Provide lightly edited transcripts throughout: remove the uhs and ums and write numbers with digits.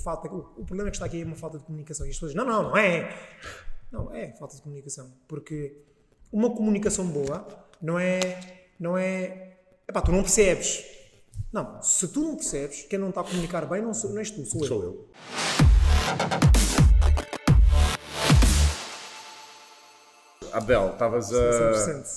falta, o problema é que está aqui é uma falta de comunicação. E as pessoas dizem, não é. Não, é falta de comunicação. Porque uma comunicação boa não é, epá, tu não percebes. Não, se tu não percebes, quem não está a comunicar bem não és tu, sou eu. Abel, estavas a...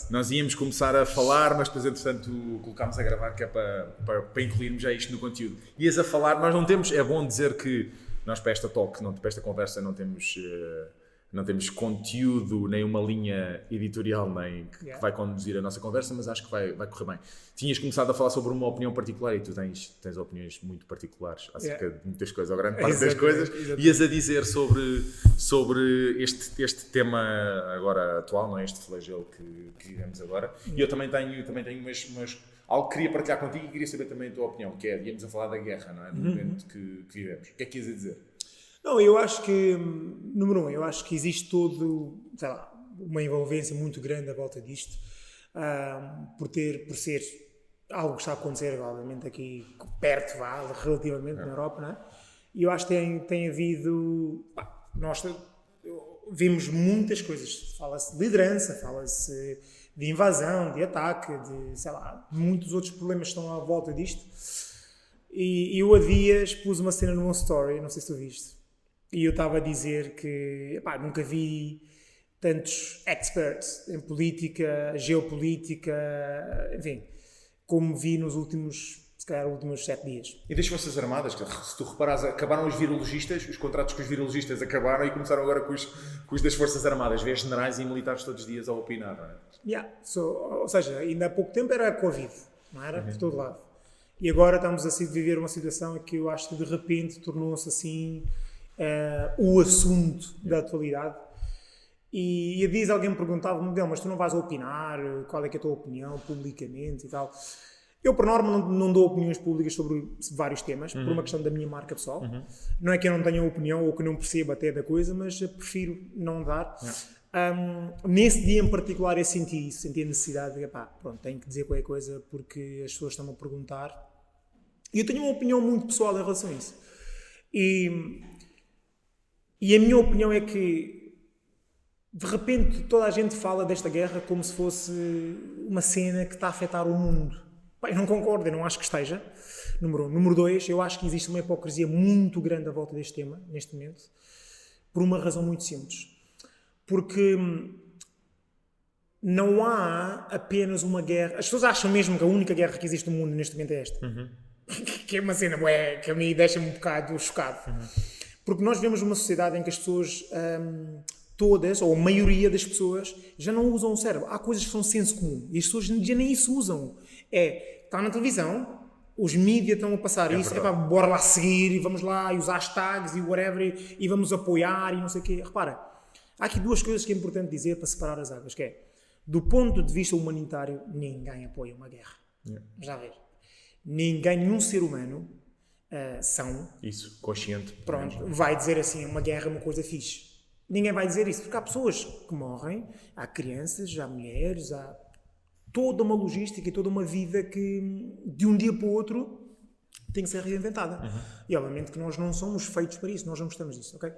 100%. Nós íamos começar a falar, mas depois, entretanto, colocámos a gravar, que é para incluirmos já isto no conteúdo. Ias a falar, nós não temos... É bom dizer que nós para esta talk, para esta conversa, não temos conteúdo, nem uma linha editorial, nem que vai conduzir a nossa conversa, mas acho que vai correr bem. Tinhas começado a falar sobre uma opinião particular e tu tens opiniões muito particulares acerca de muitas coisas, ou grande parte das coisas. Ias a dizer sobre este tema agora atual, não é? Este flagelo que vivemos agora. E eu também tenho algo que queria partilhar contigo e queria saber também a tua opinião, que é, íamos a falar da guerra, não é? Do momento que vivemos. O que é que ias a dizer? Não, eu acho que, número um, eu acho que existe uma envolvência muito grande à volta disto, por ser algo que está a acontecer, obviamente, aqui perto, relativamente, na Europa, não é? E eu acho que tem havido, nós vimos muitas coisas, fala-se de liderança, fala-se de invasão, de ataque, de muitos outros problemas que estão à volta disto. E eu há dias pus uma cena no meu story, não sei se tu viste. E eu estava a dizer que nunca vi tantos experts em política, geopolítica, enfim, como vi nos últimos 7 dias. E das Forças Armadas, se tu reparares, acabaram os virologistas, os contratos com os virologistas acabaram e começaram agora com os das Forças Armadas. Vês generais e militares todos os dias a opinar, não é? Ou seja, ainda há pouco tempo era a Covid, não era? Por todo lado. E agora estamos a viver uma situação em que eu acho que de repente tornou-se assim... o assunto da atualidade. E diz alguém me perguntava, Miguel, mas tu não vais opinar, qual é que é a tua opinião publicamente e tal. Eu, por norma, não dou opiniões públicas sobre vários temas, por uma questão da minha marca pessoal. Não é que eu não tenha opinião ou que não perceba até da coisa, mas prefiro não dar. Nesse dia em particular eu senti a necessidade de, tenho que dizer qualquer coisa porque as pessoas estão a perguntar. E eu tenho uma opinião muito pessoal em relação a isso. E a minha opinião é que, de repente, toda a gente fala desta guerra como se fosse uma cena que está a afetar o mundo. Eu não concordo, eu não acho que esteja. Número 1. Número 2, eu acho que existe uma hipocrisia muito grande à volta deste tema, neste momento, por uma razão muito simples. Porque não há apenas uma guerra... As pessoas acham mesmo que a única guerra que existe no mundo neste momento é esta. Que é uma cena que a mim deixa-me um bocado chocado. Porque nós vivemos numa sociedade em que as pessoas, todas, ou a maioria das pessoas, já não usam o cérebro. Há coisas que são senso comum. E as pessoas já nem isso usam. Está na televisão, os mídias estão a passar isso, bora lá seguir, e vamos lá, e os hashtags, e whatever, e vamos apoiar, e não sei o quê. Repara, há aqui duas coisas que é importante dizer para separar as águas, que é, do ponto de vista humanitário, ninguém apoia uma guerra. Já vês. Nenhum ser humano isso, consciente. Pronto, vai dizer assim, uma guerra é uma coisa fixe. Ninguém vai dizer isso, porque há pessoas que morrem, há crianças, há mulheres, há toda uma logística e toda uma vida que de um dia para o outro tem que ser reinventada. E obviamente que nós não somos feitos para isso, nós não gostamos disso, ok?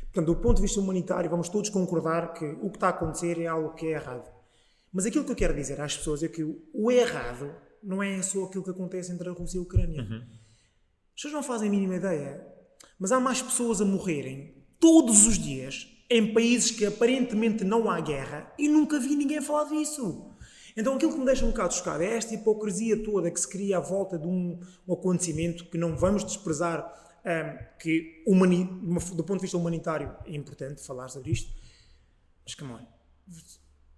Portanto, do ponto de vista humanitário, vamos todos concordar que o que está a acontecer é algo que é errado. Mas aquilo que eu quero dizer às pessoas é que o errado não é só aquilo que acontece entre a Rússia e a Ucrânia. As pessoas não fazem a mínima ideia, mas há mais pessoas a morrerem todos os dias em países que aparentemente não há guerra e nunca vi ninguém falar disso. Então aquilo que me deixa um bocado chocado é esta hipocrisia toda que se cria à volta de um acontecimento que não vamos desprezar, que do ponto de vista humanitário é importante falar sobre isto, mas come on,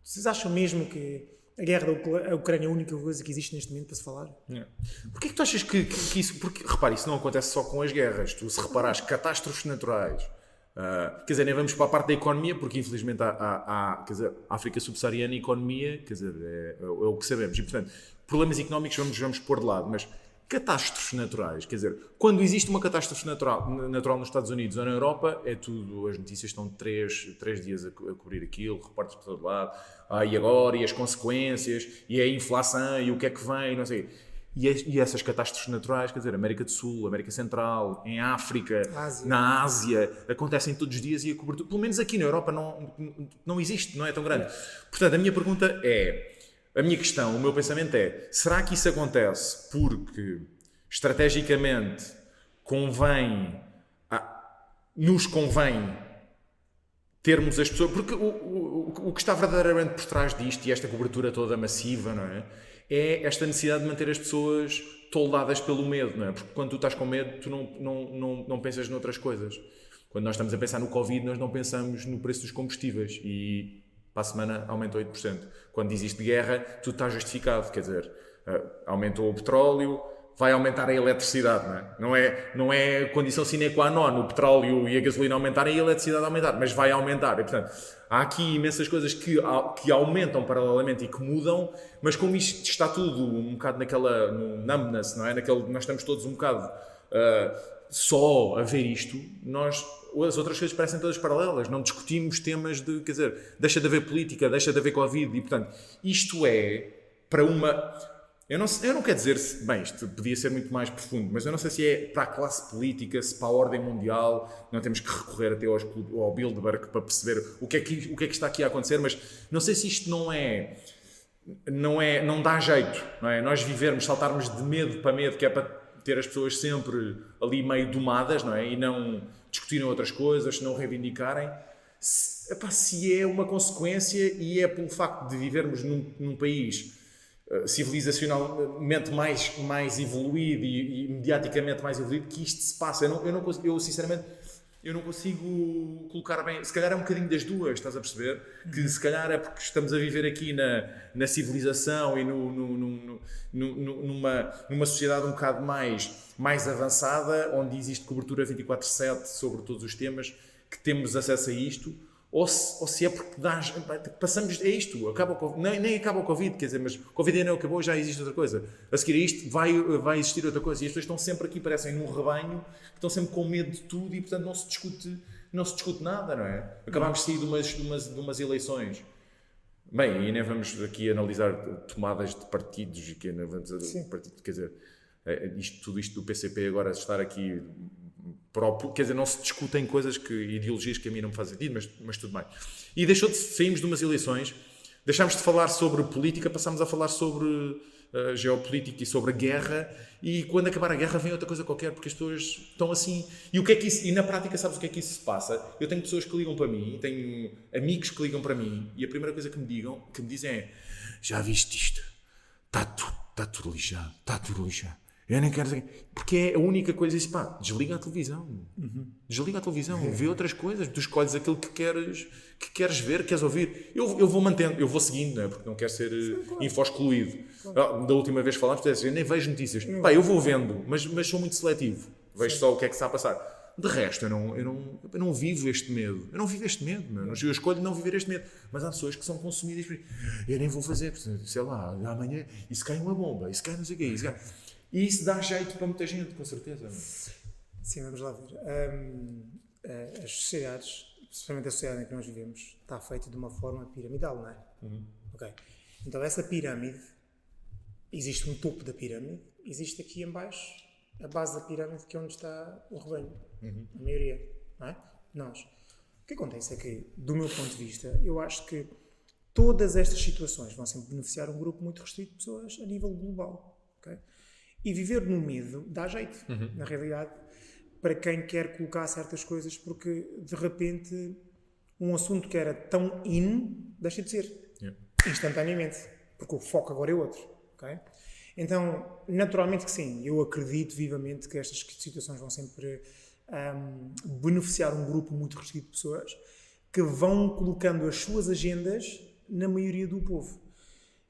vocês acham mesmo que a guerra da Ucrânia é a única coisa que existe neste momento para se falar? Porquê que tu achas que isso... Porque, repara, isso não acontece só com as guerras. Tu, se reparares, catástrofes naturais... quer dizer, nem vamos para a parte da economia, porque infelizmente quer dizer, a África subsaariana, a economia, quer dizer, é o que sabemos. E, portanto, problemas económicos vamos pôr de lado, mas catástrofes naturais, quer dizer, quando existe uma catástrofe natural nos Estados Unidos ou na Europa, é tudo, as notícias estão 3 dias a cobrir aquilo, repórteres por todo lado, e agora, e as consequências, e a inflação, e o que é que vem, não sei. E essas catástrofes naturais, quer dizer, América do Sul, América Central, em África, Ásia. na Ásia, acontecem todos os dias e a cobertura, pelo menos aqui na Europa, não existe, não é tão grande. Portanto, a minha pergunta é, a minha questão, o meu pensamento é, será que isso acontece porque estrategicamente nos convém termos as pessoas, porque o que está verdadeiramente por trás disto e esta cobertura toda massiva, não é? É esta necessidade de manter as pessoas toldadas pelo medo, não é? Porque quando tu estás com medo, tu não pensas noutras coisas. Quando nós estamos a pensar no Covid, nós não pensamos no preço dos combustíveis e para a semana aumentou 8%. Quando existe guerra, tudo está justificado, quer dizer, aumentou o petróleo, vai aumentar a eletricidade, não é? Não é condição sine qua non o petróleo e a gasolina aumentarem e a eletricidade aumentar, mas vai aumentar. E, portanto, há aqui imensas coisas que aumentam paralelamente e que mudam, mas como isto está tudo um bocado no numbness, não é? Nós estamos todos um bocado só a ver isto, as outras coisas parecem todas paralelas, não discutimos temas quer dizer, deixa de haver política, deixa de haver Covid e, portanto, isto é para uma... Eu não quero dizer, bem, isto podia ser muito mais profundo, mas eu não sei se é para a classe política, se para a ordem mundial, não temos que recorrer até ao Bilderberg para perceber o que é que está aqui a acontecer, mas não sei se isto não dá jeito, não é? Nós saltarmos de medo para medo, que é para ter as pessoas sempre ali meio domadas, não é? E não discutirem outras coisas, se não reivindicarem, se é uma consequência e é pelo facto de vivermos num país civilizacionalmente mais evoluído e mediaticamente mais evoluído que isto se passa. Eu sinceramente eu não consigo colocar bem, se calhar é um bocadinho das duas, estás a perceber? Que se calhar é porque estamos a viver aqui na civilização e numa sociedade um bocado mais avançada, onde existe cobertura 24/7 sobre todos os temas, que temos acesso a isto. Ou se é porque passamos a isto, nem acaba o Covid, quer dizer, mas o Covid ainda não acabou, já existe outra coisa. A seguir a isto vai existir outra coisa. E as pessoas estão sempre aqui, parecem num rebanho, que estão sempre com medo de tudo e, portanto, não se discute nada, não é? Acabámos de sair de umas eleições. Bem, e nem vamos aqui analisar tomadas de partidos, quer dizer, tudo isto do PCP agora estar aqui... Quer dizer, não se discutem ideologias que a mim não me fazem sentido, mas tudo bem. E saímos de umas eleições, deixámos de falar sobre política, passámos a falar sobre geopolítica e sobre a guerra, e quando acabar a guerra vem outra coisa qualquer, porque as pessoas estão assim... E o que é que isso... E na prática, sabes o que é que isso se passa? Eu tenho pessoas que ligam para mim, tenho amigos que ligam para mim, e a primeira coisa que me dizem é: já viste isto? Está tudo lixado, Eu nem quero dizer, porque é a única coisa, desliga a televisão. Desliga a televisão, vê outras coisas, tu escolhes aquilo que queres ver, queres ouvir. Eu vou mantendo, eu vou seguindo, não é? Porque não quero ser info-excluído. Da última vez falámos, eu nem vejo notícias. Eu vou vendo, mas sou muito seletivo. Vejo só o que é que está a passar. De resto, eu não vivo este medo. Eu não vivo este medo, meu. Eu escolho não viver este medo. Mas há pessoas que são consumidas. Eu nem vou fazer, sei lá, amanhã, e se cai uma bomba, e se cai não sei o quê, e isso dá jeito para muita gente, com certeza. Sim, vamos lá ver. As sociedades, especialmente a sociedade em que nós vivemos, está feita de uma forma piramidal, não é? Ok. Então essa pirâmide, existe um topo da pirâmide, existe aqui em baixo a base da pirâmide, que é onde está o rebanho, a maioria, não é? Nós. O que acontece é que, do meu ponto de vista, eu acho que todas estas situações vão sempre beneficiar um grupo muito restrito de pessoas a nível global, ok? E viver no medo dá jeito, na realidade, para quem quer colocar certas coisas, porque de repente um assunto que era tão deixa de ser, instantaneamente, porque o foco agora é outro, ok? Então, naturalmente que sim, eu acredito vivamente que estas situações vão sempre beneficiar um grupo muito restrito de pessoas que vão colocando as suas agendas na maioria do povo.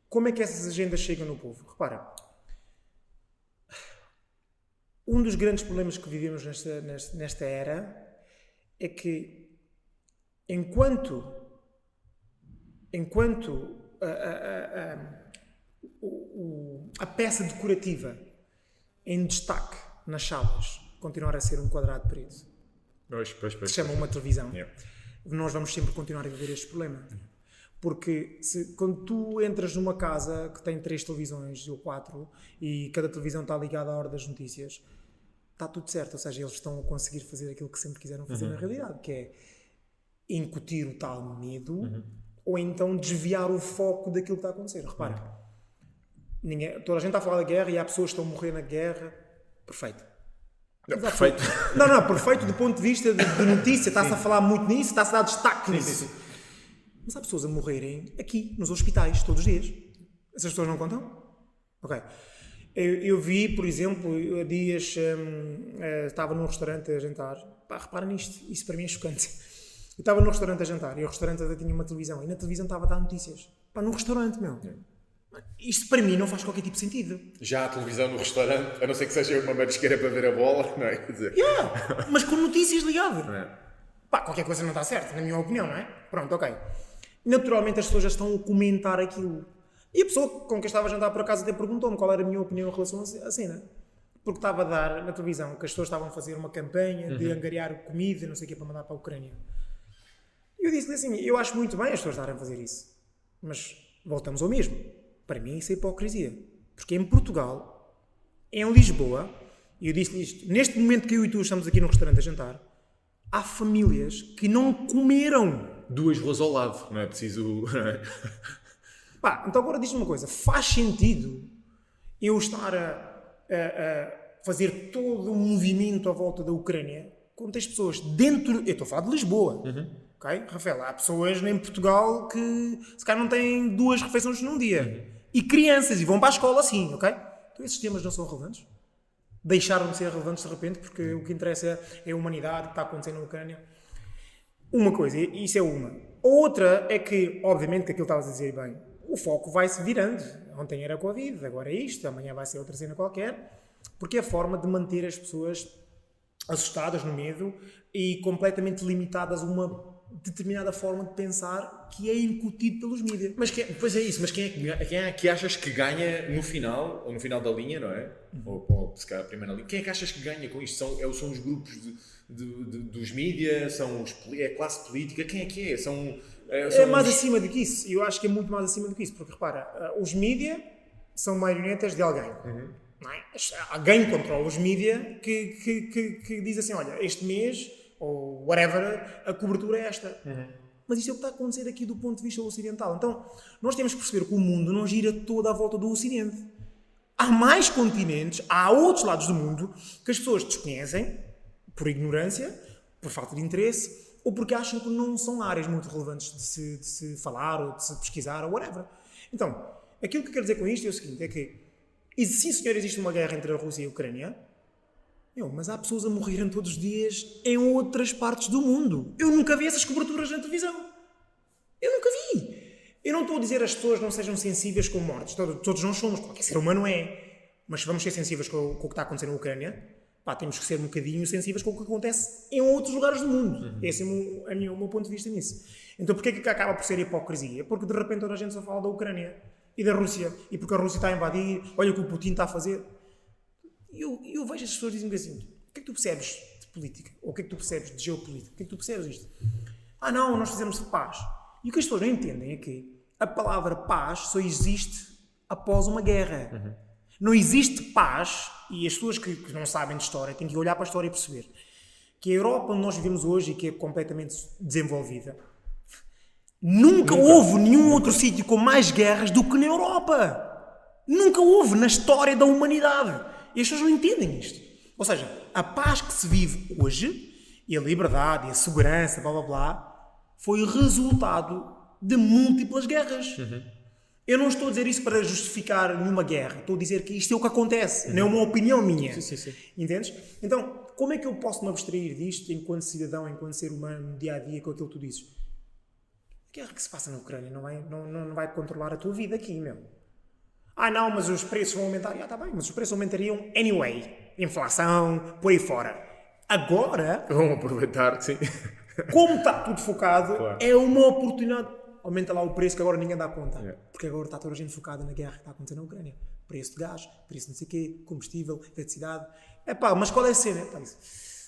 Como é que essas agendas chegam no povo? Repara, um dos grandes problemas que vivemos nesta era é que enquanto a peça decorativa em destaque nas salas continuar a ser um quadrado preto, que se chama uma televisão, nós vamos sempre continuar a viver este problema. Porque quando tu entras numa casa que tem 3 televisões ou 4 e cada televisão está ligada à hora das notícias, está tudo certo. Ou seja, eles estão a conseguir fazer aquilo que sempre quiseram fazer na realidade, que é incutir o tal medo ou então desviar o foco daquilo que está a acontecer. Repara, toda a gente está a falar da guerra e há pessoas que estão a morrer na guerra. Perfeito. Perfeito. Não, perfeito do ponto de vista de notícia. Está-se a falar muito nisso, está-se a dar destaque nisso. Sim. Mas há pessoas a morrerem aqui, nos hospitais, todos os dias. Essas pessoas não contam? Ok. Eu vi, por exemplo, há dias estava num restaurante a jantar. Pá, repara nisto, isso para mim é chocante. Eu estava num restaurante a jantar e o restaurante até tinha uma televisão e na televisão estava a dar notícias. Pá, num restaurante, meu. Isto para mim não faz qualquer tipo de sentido. Já a televisão no restaurante, a não ser que seja uma marisqueira para ver a bola, não é? Quer dizer... Mas com notícias ligadas. É. Pá, qualquer coisa não está certa, na minha opinião, não é? Pronto, ok. Naturalmente as pessoas já estão a comentar aquilo. E a pessoa com quem estava a jantar por acaso até perguntou-me qual era a minha opinião em relação à cena. Porque estava a dar na televisão que as pessoas estavam a fazer uma campanha de angariar comida, não sei o que, para mandar para a Ucrânia. E eu disse-lhe assim, eu acho muito bem as pessoas estarem a fazer isso. Mas voltamos ao mesmo. Para mim isso é hipocrisia. Porque em Portugal, em Lisboa, e eu disse-lhe isto, neste momento que eu e tu estamos aqui no restaurante a jantar, há famílias que não comeram. 2 ruas ao lado, não é preciso... Pá, então agora diz-me uma coisa, faz sentido eu estar a fazer todo um movimento à volta da Ucrânia quando tens pessoas dentro... Eu estou a falar de Lisboa, ok? Rafael, há pessoas em Portugal que se calhar não têm 2 refeições num dia. E crianças, e vão para a escola assim, ok? Então esses temas não são relevantes? Deixaram de ser relevantes de repente porque o que interessa é a humanidade, o que está acontecendo na Ucrânia. Uma coisa, isso é uma. A outra é que, obviamente, que aquilo que estavas a dizer bem, o foco vai-se virando. Ontem era Covid, agora é isto, amanhã vai ser outra cena qualquer, porque é a forma de manter as pessoas assustadas, no medo e completamente limitadas a uma determinada forma de pensar que é incutido pelos mídias. Mas pois é isso, mas quem é que achas que ganha no final, ou no final da linha, não é? Ou se calhar a primeira linha, quem é que achas que ganha com isto? São os grupos dos mídias, é a classe política, quem é que é? É mais acima do que isso, eu acho que é muito mais acima do que isso, porque repara, os mídias são marionetas de alguém. Não é? Alguém controla os mídias que diz assim, olha, este mês ou whatever, a cobertura é esta. Mas isto é o que está a acontecer aqui do ponto de vista ocidental. Então, nós temos que perceber que o mundo não gira toda à volta do Ocidente. Há mais continentes, há outros lados do mundo que as pessoas desconhecem por ignorância, por falta de interesse, ou porque acham que não são áreas muito relevantes de se falar, ou de se pesquisar, ou whatever. Então, aquilo que eu quero dizer com isto é o seguinte, é que, sim senhor, existe uma guerra entre a Rússia e a Ucrânia, mas há pessoas a morrerem todos os dias em outras partes do mundo. Eu nunca vi essas coberturas na televisão. Eu nunca vi. Eu não estou a dizer que as pessoas não sejam sensíveis com mortes. Todos nós somos. Qualquer ser humano é. Mas se vamos ser sensíveis com o que está a acontecer na Ucrânia, temos que ser um bocadinho sensíveis com o que acontece em outros lugares do mundo. Esse é o meu ponto de vista nisso. Então porquê que acaba por ser hipocrisia? Porque de repente toda a gente só fala da Ucrânia e da Rússia. E porque a Rússia está a invadir. Olha o que o Putin está a fazer. Eu vejo as pessoas dizendo assim, o que é que tu percebes de política? Ou o que é que tu percebes de geopolítica? O que é que tu percebes disto? Não, nós fizemos de paz. E o que as pessoas não entendem é que a palavra paz só existe após uma guerra. Não existe paz, e as pessoas que não sabem de história têm que olhar para a história e perceber que a Europa onde nós vivemos hoje e que é completamente desenvolvida, nunca houve nenhum outro sítio com mais guerras do que na Europa. Nunca houve na história da humanidade. E as pessoas não entendem isto. Ou seja, a paz que se vive hoje, e a liberdade, e a segurança, blá blá blá, foi resultado de múltiplas guerras. Eu não estou a dizer isso para justificar nenhuma guerra. Estou a dizer que isto é o que acontece. Não é uma opinião minha. Sim. Entendes? Então, como é que eu posso me abstrair disto enquanto cidadão, enquanto ser humano, no dia-a-dia, com aquilo que tu dizes? A guerra que se passa na Ucrânia não vai controlar a tua vida aqui, meu. Não, mas os preços vão aumentar. Está bem, mas os preços aumentariam anyway. Inflação, por aí fora. Agora... Vão aproveitar, sim. Como está tudo focado, claro. É uma oportunidade. Aumenta lá o preço que agora ninguém dá conta. Porque agora está toda a gente focada na guerra que está acontecendo na Ucrânia. Preço de gás, preço de não sei o quê, combustível, eletricidade. Mas qual é a cena? Isso.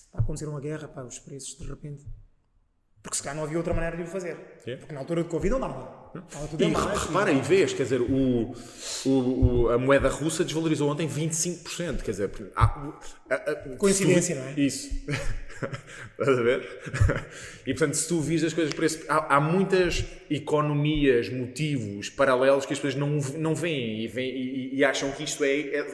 Está a acontecer uma guerra, os preços de repente. Porque se calhar não havia outra maneira de o fazer. Sim. Porque na altura de Covid não dava. tudo em E baixo, repara, e vês, quer dizer, a moeda russa desvalorizou ontem 25%, quer dizer... Coincidência, não é? Isso. Estás a ver? E portanto, se tu vis as coisas por esse... Há muitas economias, motivos paralelos que as pessoas não veem e acham que isto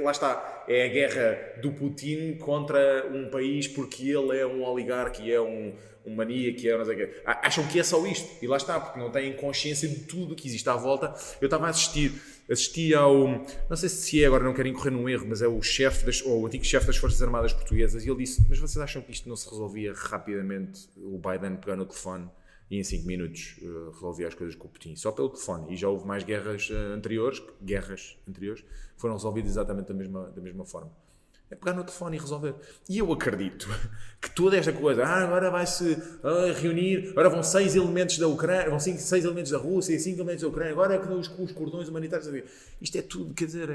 lá está, é a guerra do Putin contra um país porque ele é um oligarca e é um maníaco, não sei o quê. Acham que é só isto. E lá está, porque não têm consciência de tudo que existe à volta. Eu estava a assisti ao... Não sei se agora, não quero incorrer num erro, mas é o antigo chefe das Forças Armadas Portuguesas, e ele disse, mas vocês acham que isto não se resolvia rapidamente, o Biden pegar no telefone e em 5 minutos resolvia as coisas com o Putin? Só pelo telefone. E já houve mais guerras anteriores, foram resolvidas exatamente da mesma forma. É pegar no telefone e resolver. E eu acredito que toda esta coisa, agora vai-se reunir, agora vão 6 elementos da Ucrânia, vão 6 elementos da Rússia e 5 elementos da Ucrânia, agora é que os cordões humanitários. Isto é tudo, quer dizer,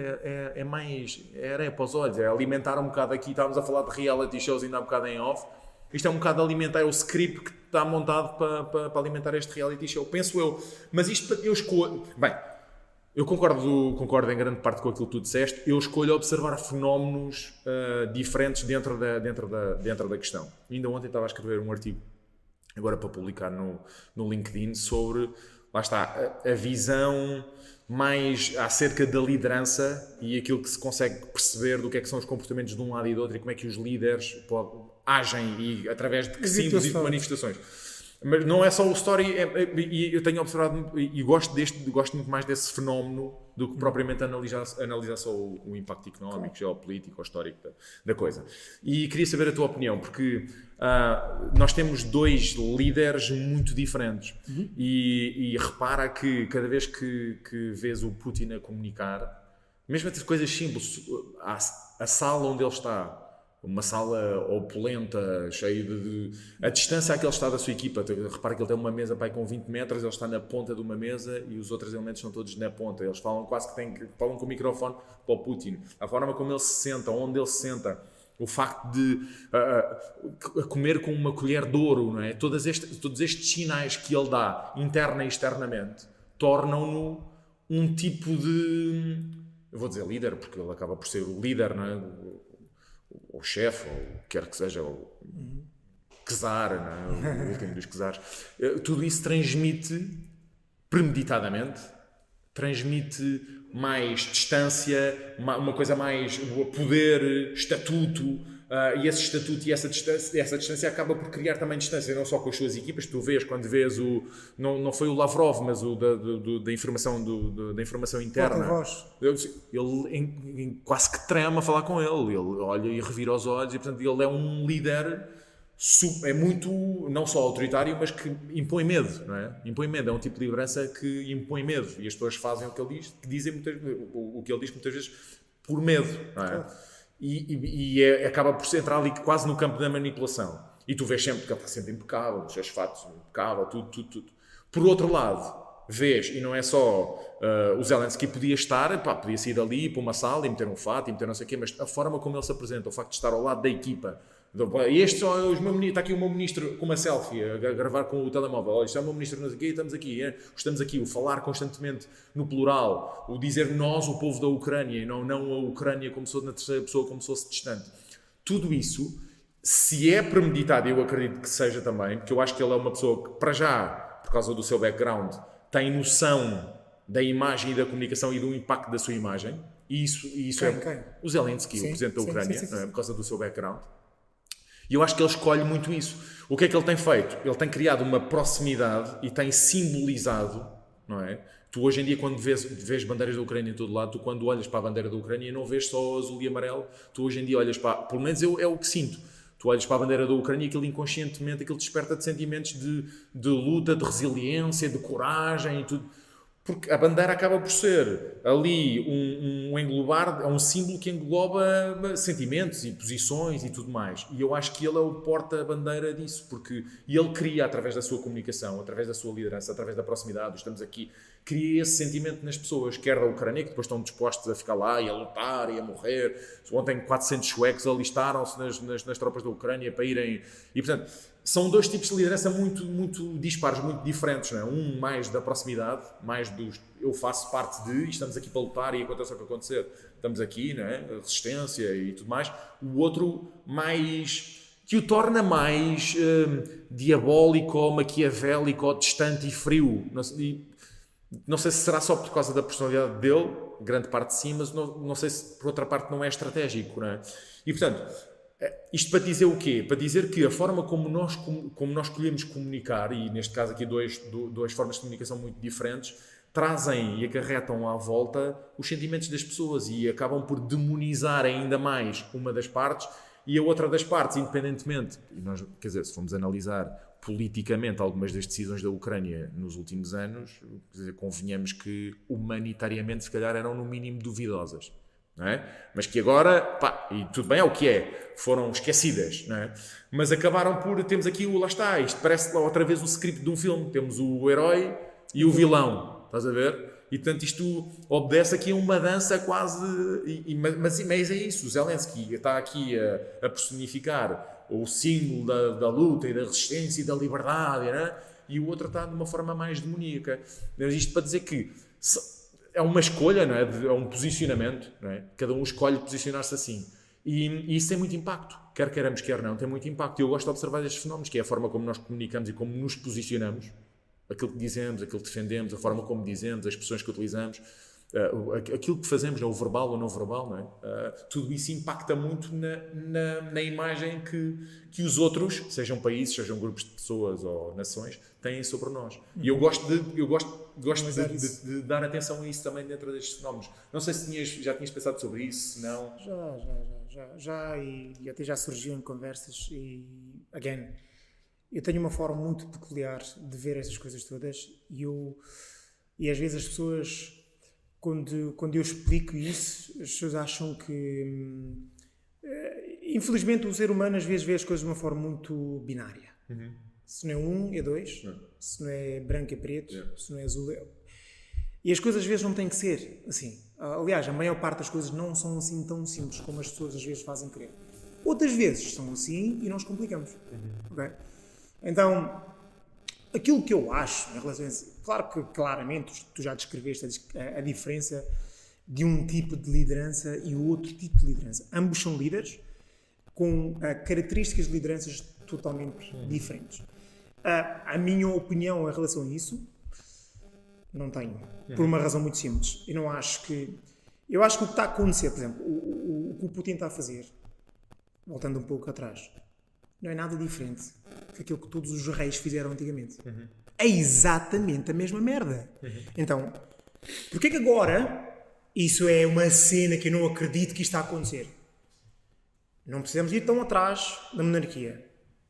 é mais, é areia para os olhos, é alimentar um bocado aqui, estávamos a falar de reality shows ainda há um bocado em off, isto é um bocado alimentar, é o script que está montado para alimentar este reality show, penso eu. Mas isto eu escolho... Bem, eu concordo em grande parte com aquilo que tu disseste. Eu escolho observar fenómenos diferentes dentro da questão. Ainda ontem estava a escrever um artigo, agora para publicar no LinkedIn, sobre, lá está, a visão mais acerca da liderança e aquilo que se consegue perceber do que é que são os comportamentos de um lado e do outro e como é que os líderes agem e através de que símbolos e de manifestações. Mas não é só o story, e eu tenho observado e gosto muito mais desse fenómeno do que propriamente analisar só o impacto económico, geopolítico ou histórico da coisa. E queria saber a tua opinião, porque nós temos 2 líderes muito diferentes e repara que cada vez que vês o Putin a comunicar, mesmo entre coisas simples, a sala onde ele está, uma sala opulenta, cheia a distância a que ele está da sua equipa. Repara que ele tem uma mesa com 20 metros, ele está na ponta de uma mesa e os outros elementos estão todos na ponta. Eles falam quase que falam com o microfone para o Putin. A forma como ele se senta, onde ele se senta, o facto de comer com uma colher de ouro, não é? Todos estes sinais que ele dá, interna e externamente, tornam-no um tipo de... Eu vou dizer líder, porque ele acaba por ser o líder, não é? O chefe, ou quer que seja, o czar, não é? O último dos czares. Tudo isso transmite, premeditadamente, transmite mais distância, uma coisa mais poder, estatuto, e esse estatuto e essa distância acaba por criar também distância, não só com as suas equipas. Tu vês, quando vês não foi o Lavrov, mas o da informação interna, ele quase que trema a falar com ele olha e revira os olhos, e portanto ele é um líder, é muito, não só autoritário, mas que impõe medo, não é? Impõe medo, é um tipo de liderança que impõe medo, e as pessoas fazem o que ele diz, o que ele diz muitas vezes por medo, não é? Claro. E acaba por entrar ali quase no campo da manipulação. E tu vês sempre que ele está sempre impecável, os seus fatos impecável, tudo. Por outro lado, vês, e não é só o Zelensky podia sair dali para uma sala e meter um fato e meter não sei o quê, mas a forma como ele se apresenta, o facto de estar ao lado da equipa. Este só está aqui o meu ministro com uma selfie a gravar com o telemóvel. Este é o meu ministro, estamos aqui, o falar constantemente no plural, o dizer nós, o povo da Ucrânia, e não a Ucrânia como se fosse na terceira pessoa, como se fosse distante. Tudo isso, se é premeditado, eu acredito que seja também, porque eu acho que ele é uma pessoa que, para já, por causa do seu background, tem noção da imagem e da comunicação e do impacto da sua imagem. E isso Quem? O Zelensky, sim, o presidente da Ucrânia, sim. Por causa do seu background. E eu acho que ele escolhe muito isso. O que é que ele tem feito? Ele tem criado uma proximidade e tem simbolizado, não é? Tu hoje em dia, quando vês bandeiras da Ucrânia em todo lado, tu quando olhas para a bandeira da Ucrânia não vês só azul e amarelo, tu hoje em dia olhas para... Pelo menos é o que sinto. Tu olhas para a bandeira da Ucrânia e aquilo inconscientemente, aquilo desperta de sentimentos de luta, de resiliência, de coragem e tudo. Porque a bandeira acaba por ser ali um englobar, é um símbolo que engloba sentimentos e posições e tudo mais. E eu acho que ele é o porta-bandeira disso, porque ele cria, através da sua comunicação, através da sua liderança, através da proximidade, estamos aqui, cria esse sentimento nas pessoas, quer da Ucrânia, que depois estão dispostos a ficar lá e a lutar e a morrer. Ontem 400 suecos alistaram-se nas tropas da Ucrânia para irem... E, portanto, são dois tipos de liderança muito, muito dispares, muito diferentes, não é? Um mais da proximidade, mais dos eu faço parte de, e estamos aqui para lutar e aconteça o que acontecer, estamos aqui, não é? A resistência e tudo mais. O outro mais, que o torna mais diabólico, maquiavélico, distante e frio. Não sei se será só por causa da personalidade dele, grande parte de sim, mas não sei se por outra parte não é estratégico, não é? E portanto, isto para dizer o quê? Para dizer que a forma como nós escolhemos comunicar, e neste caso aqui duas formas de comunicação muito diferentes, trazem e acarretam à volta os sentimentos das pessoas e acabam por demonizar ainda mais uma das partes e a outra das partes, independentemente. E nós, quer dizer, se formos analisar politicamente algumas das decisões da Ucrânia nos últimos anos, quer dizer, convenhamos que humanitariamente se calhar eram no mínimo duvidosas. Não é? Mas que agora, pá, e tudo bem, é o que é, foram esquecidas, não é? Mas acabaram por, temos aqui lá está, isto parece outra vez o script de um filme, temos o herói e o vilão, estás a ver? E portanto isto obedece aqui a uma dança quase, mas é isso, o Zelensky está aqui a personificar o símbolo da luta e da resistência e da liberdade, não é? E o outro está de uma forma mais demoníaca. Mas isto para dizer que é uma escolha, não é? É um posicionamento, não é? Cada um escolhe posicionar-se assim. E isso tem muito impacto. Quer queiramos, quer não, tem muito impacto. E eu gosto de observar estes fenómenos, que é a forma como nós comunicamos e como nos posicionamos. Aquilo que dizemos, aquilo que defendemos, a forma como dizemos, as expressões que utilizamos, aquilo que fazemos, o verbal ou não verbal, não é? Tudo isso impacta muito na imagem que os outros, sejam países, sejam grupos de pessoas ou nações, têm sobre nós. E eu gosto de dar atenção a isso também dentro destes fenómenos. Não sei se já tinhas pensado sobre isso, se não... Já, e até já surgiu em conversas e, again, eu tenho uma forma muito peculiar de ver essas coisas todas e às vezes as pessoas, quando eu explico isso, as pessoas acham que, infelizmente, o ser humano às vezes vê as coisas de uma forma muito binária. Uhum. Se não é um, é dois. Se não é branco, é preto. Se não é azul, é... E as coisas às vezes não têm que ser assim. Aliás, a maior parte das coisas não são assim tão simples como as pessoas às vezes fazem crer. Outras vezes são assim e nós complicamos. Uhum. Okay? Então, aquilo que eu acho em relação a isso, claro que claramente tu já descreveste a diferença de um tipo de liderança e o outro tipo de liderança. Ambos são líderes com características de lideranças totalmente diferentes. A minha opinião em relação a isso não tenho, por uma razão muito simples. Eu acho que o que está a acontecer, por exemplo, o que o Putin está a fazer, voltando um pouco atrás, não é nada diferente daquilo que todos os reis fizeram antigamente. Uhum. É exatamente a mesma merda. Uhum. Então, porquê que agora isso é uma cena que eu não acredito que isto está a acontecer? Não precisamos ir tão atrás da monarquia.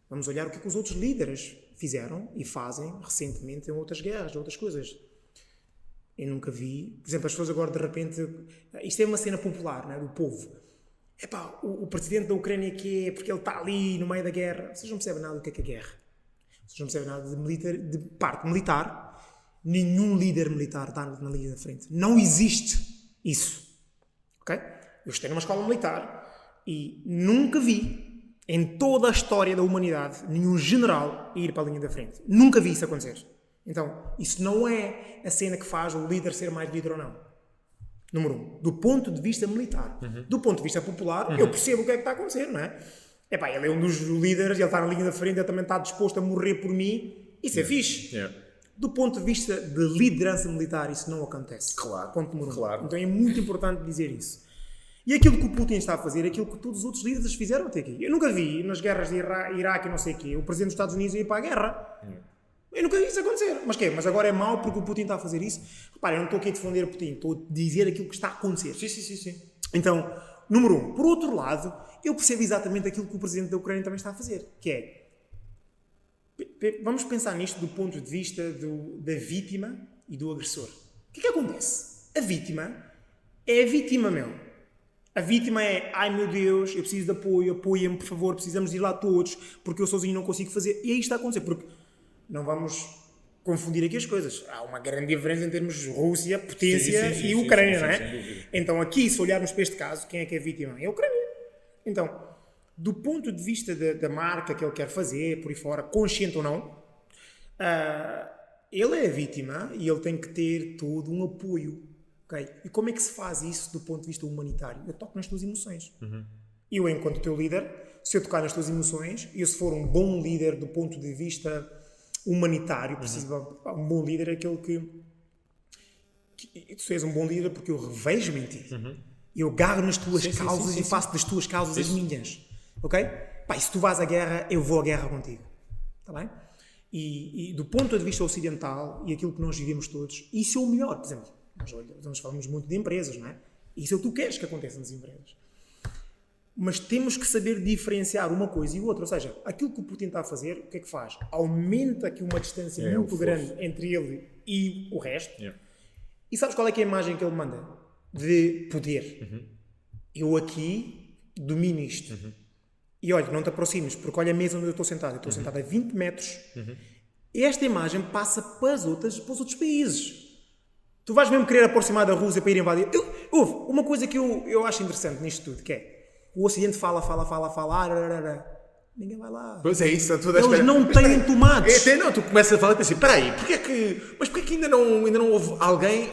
Vamos olhar o que os outros líderes fizeram e fazem recentemente em outras guerras, outras coisas. Eu nunca vi... Por exemplo, as pessoas agora de repente... Isto é uma cena popular, não é? Do povo. Epá, o presidente da Ucrânia que é... Porque ele está ali no meio da guerra. Vocês não percebem nada do que é guerra. Vocês não percebem nada de parte militar. Nenhum líder militar está na linha da frente. Não existe isso. Ok? Eu estou numa escola militar e nunca vi, em toda a história da humanidade, nenhum general ir para a linha da frente. Nunca vi isso acontecer. Então, isso não é a cena que faz o líder ser mais líder ou não. Número 1. Do ponto de vista militar. Uhum. Do ponto de vista popular, eu percebo o que é que está a acontecer, não é? Epá, ele é um dos líderes, ele está na linha da frente, ele também está disposto a morrer por mim. Isso é fixe. Do ponto de vista de liderança militar, isso não acontece. Claro. Ponto número 1. Claro. Então é muito importante dizer isso. E aquilo que o Putin está a fazer é aquilo que todos os outros líderes fizeram até aqui. Eu nunca vi, nas guerras de Iraque e não sei o quê, o presidente dos Estados Unidos ir para a guerra. Eu nunca vi isso acontecer. Mas quê? Mas agora é mau porque o Putin está a fazer isso? Repara, eu não estou aqui a defender o Putin, estou a dizer aquilo que está a acontecer. Sim. Então, número 1. Por outro lado, eu percebo exatamente aquilo que o presidente da Ucrânia também está a fazer, que é... Vamos pensar nisto do ponto de vista da vítima e do agressor. O que acontece? A vítima é a vítima, meu. A vítima é, ai meu Deus, eu preciso de apoio, apoia-me, por favor, precisamos ir lá todos, porque eu sozinho não consigo fazer. E aí está a acontecer, porque não vamos confundir aqui as coisas. Há uma grande diferença em termos de Rússia, potência e Ucrânia, não é? Então aqui, se olharmos para este caso, quem é que é a vítima? É a Ucrânia. Então, do ponto de vista da marca que ele quer fazer, por aí fora, consciente ou não, ele é a vítima e ele tem que ter todo um apoio. Okay? E como é que se faz isso do ponto de vista humanitário? Eu toco nas tuas emoções. Eu, enquanto teu líder, se eu tocar nas tuas emoções, e eu se for um bom líder do ponto de vista humanitário, um bom líder é aquele que tu és um bom líder porque eu revejo-me em ti. Eu agarro nas tuas causas e faço das tuas causas as minhas. Ok? Pá, e se tu vais à guerra, eu vou à guerra contigo. Está bem? E do ponto de vista ocidental, e aquilo que nós vivemos todos, isso é o melhor. Por exemplo, nós falamos muito de empresas, não é? Isso é o que tu queres que aconteça nas empresas. Mas temos que saber diferenciar uma coisa e outra. Ou seja, aquilo que o Putin está a fazer, o que é que faz? Aumenta aqui uma distância muito grande entre ele e o resto. E sabes qual é que é a imagem que ele manda? De poder. Eu aqui domino isto. E olha, não te aproximes, porque olha a mesa onde eu estou sentado. Eu estou sentado a 20 metros. Esta imagem passa para os outros países. Tu vais mesmo querer aproximar da Rússia para ir invadir. Houve uma coisa que eu acho interessante nisto tudo, que é o Ocidente fala. Ninguém vai lá. Pois é isso, eles não têm tomates. Tu começas a falar e pensas assim, peraí, porquê que ainda não houve alguém,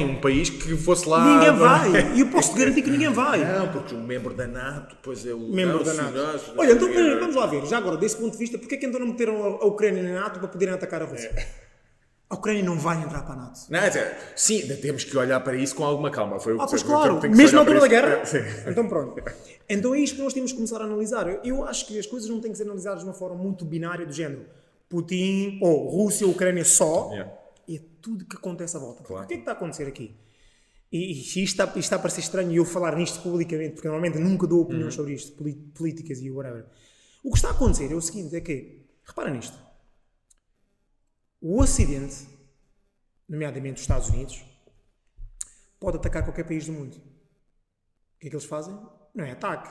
um país que fosse lá... Ninguém vai. E eu posso te garantir que ninguém vai. Não, porque um membro da NATO, depois é o... Membro da NATO. Olha, então vamos lá ver, já agora, desse ponto de vista, porquê que ainda não meteram a Ucrânia na NATO para poderem atacar a Rússia? A Ucrânia não vai entrar para a NATO. Não, sim, temos que olhar para isso com alguma calma. Pois claro, mesmo na altura da guerra. Então pronto. Então é isto que nós temos que começar a analisar. Eu acho que as coisas não têm que ser analisadas de uma forma muito binária do género Putin, ou Rússia, Ucrânia só. É tudo que acontece à volta. Claro. O que é que está a acontecer aqui? E isto está a parecer estranho eu falar nisto publicamente, porque normalmente nunca dou opiniões sobre isto, políticas e whatever. O que está a acontecer é o seguinte, é que, repara nisto, o Ocidente, nomeadamente os Estados Unidos, pode atacar qualquer país do mundo. O que é que eles fazem? Não é ataque.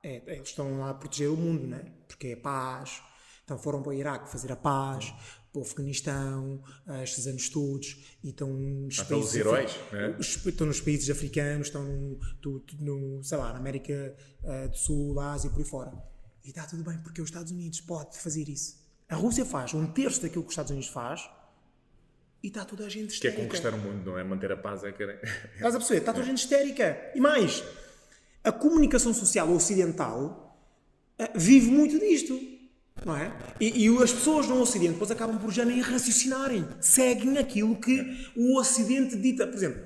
Eles estão lá a proteger o mundo, não é? Porque é paz. Então foram para o Iraque fazer a paz, para o Afeganistão, estes anos todos, e estão nos países... os heróis, né? Estão nos países africanos, estão sei lá, na América do Sul, Ásia, por aí fora. E está tudo bem, porque os Estados Unidos pode fazer isso. A Rússia faz 1/3 daquilo que os Estados Unidos faz e está toda a gente histérica. Que é conquistar o mundo, não é? Manter a paz é querer. Estás a perceber? Está toda a gente histérica. E mais, a comunicação social ocidental vive muito disto, não é? E as pessoas no Ocidente depois acabam por já nem raciocinarem. Seguem aquilo que o Ocidente dita. Por exemplo,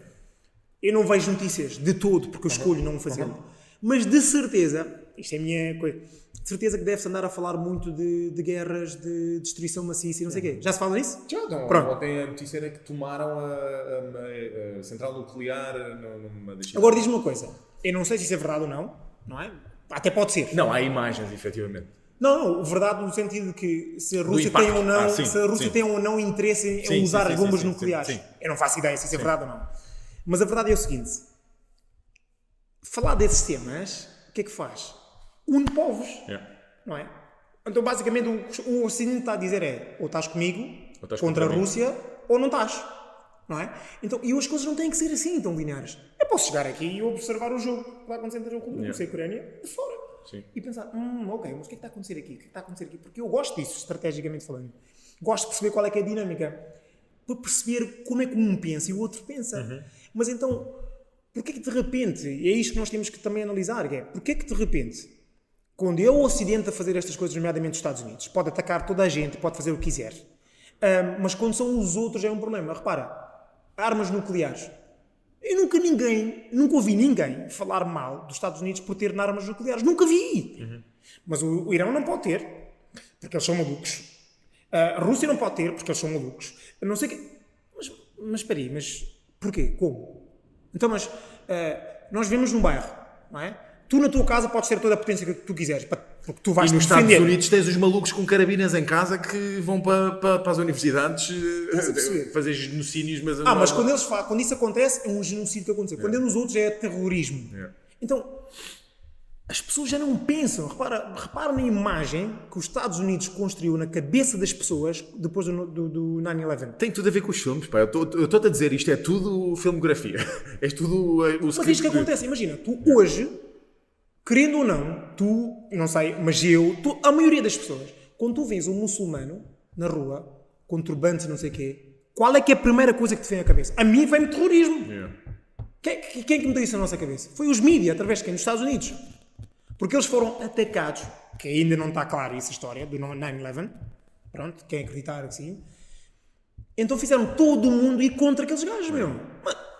eu não vejo notícias de todo, porque eu escolho não fazê-lo, mas de certeza, isto é a minha coisa... De certeza que deve-se andar a falar muito de guerras, de destruição maciça e não sei o quê. Já se fala nisso? Já, não. Ontem a notícia era que tomaram a central nuclear numa das... Agora diz-me uma coisa. Eu não sei se isso é verdade ou não é? Até pode ser. Não, há imagens, efetivamente. Não, verdade no sentido de que se a Rússia tem ou não, tem ou não interesse em usar as bombas nucleares. Sim. Eu não faço ideia se isso é verdade ou não. Mas a verdade é o seguinte. Falar desses temas, o que é que faz? Une povos, não é? Então basicamente o Ocidente está a dizer ou estás comigo contra a Rússia ou não estás, não é? Então, e as coisas não têm que ser assim tão lineares. Eu posso chegar aqui e observar o jogo que vai acontecer entre a Rússia e a Ucrânia de fora e pensar, ok, mas o que é que está a acontecer aqui? O que é que está a acontecer aqui? Porque eu gosto disso, estrategicamente falando. Gosto de perceber qual é que é a dinâmica para perceber como é que um pensa e o outro pensa. Mas então, porquê que de repente, e é isto que nós temos que também analisar, que é, porquê que de repente quando é o Ocidente a fazer estas coisas, nomeadamente os Estados Unidos, pode atacar toda a gente, pode fazer o que quiser. Mas quando são os outros é um problema. Repara, armas nucleares. Eu nunca ouvi ninguém falar mal dos Estados Unidos por ter armas nucleares. Nunca vi. Mas o Irão não pode ter, porque eles são malucos. A Rússia não pode ter, porque eles são malucos. Não sei o quê. Mas espera aí, mas porquê? Como? Então, mas nós vivemos num bairro, não é? Tu na tua casa podes ter toda a potência que tu quiseres, porque tu vais defender. E nos Estados Unidos tens os malucos com carabinas em casa que vão para as universidades fazer genocídios. Mas quando isso acontece, é um genocídio que aconteceu. Quando é nos outros é terrorismo. Então, as pessoas já não pensam. Repara na imagem que os Estados Unidos construiu na cabeça das pessoas depois do 9/11. Tem tudo a ver com os filmes, pá. Eu estou-te a dizer, isto é tudo filmografia. É tudo o script. Mas isto que acontece, imagina, tu hoje... Querendo ou não, tu não sei, mas a maioria das pessoas, quando tu vês um muçulmano na rua, com turbantes e não sei o quê, qual é que é a primeira coisa que te vem à cabeça? A mim vem-me terrorismo. Yeah. Quem é que me deu isso na nossa cabeça? Foi os mídias, através de quem? Dos Estados Unidos. Porque eles foram atacados, que ainda não está claro essa história, do 9/11, pronto, quem acreditar assim. Então fizeram todo o mundo ir contra aqueles gajos, meu.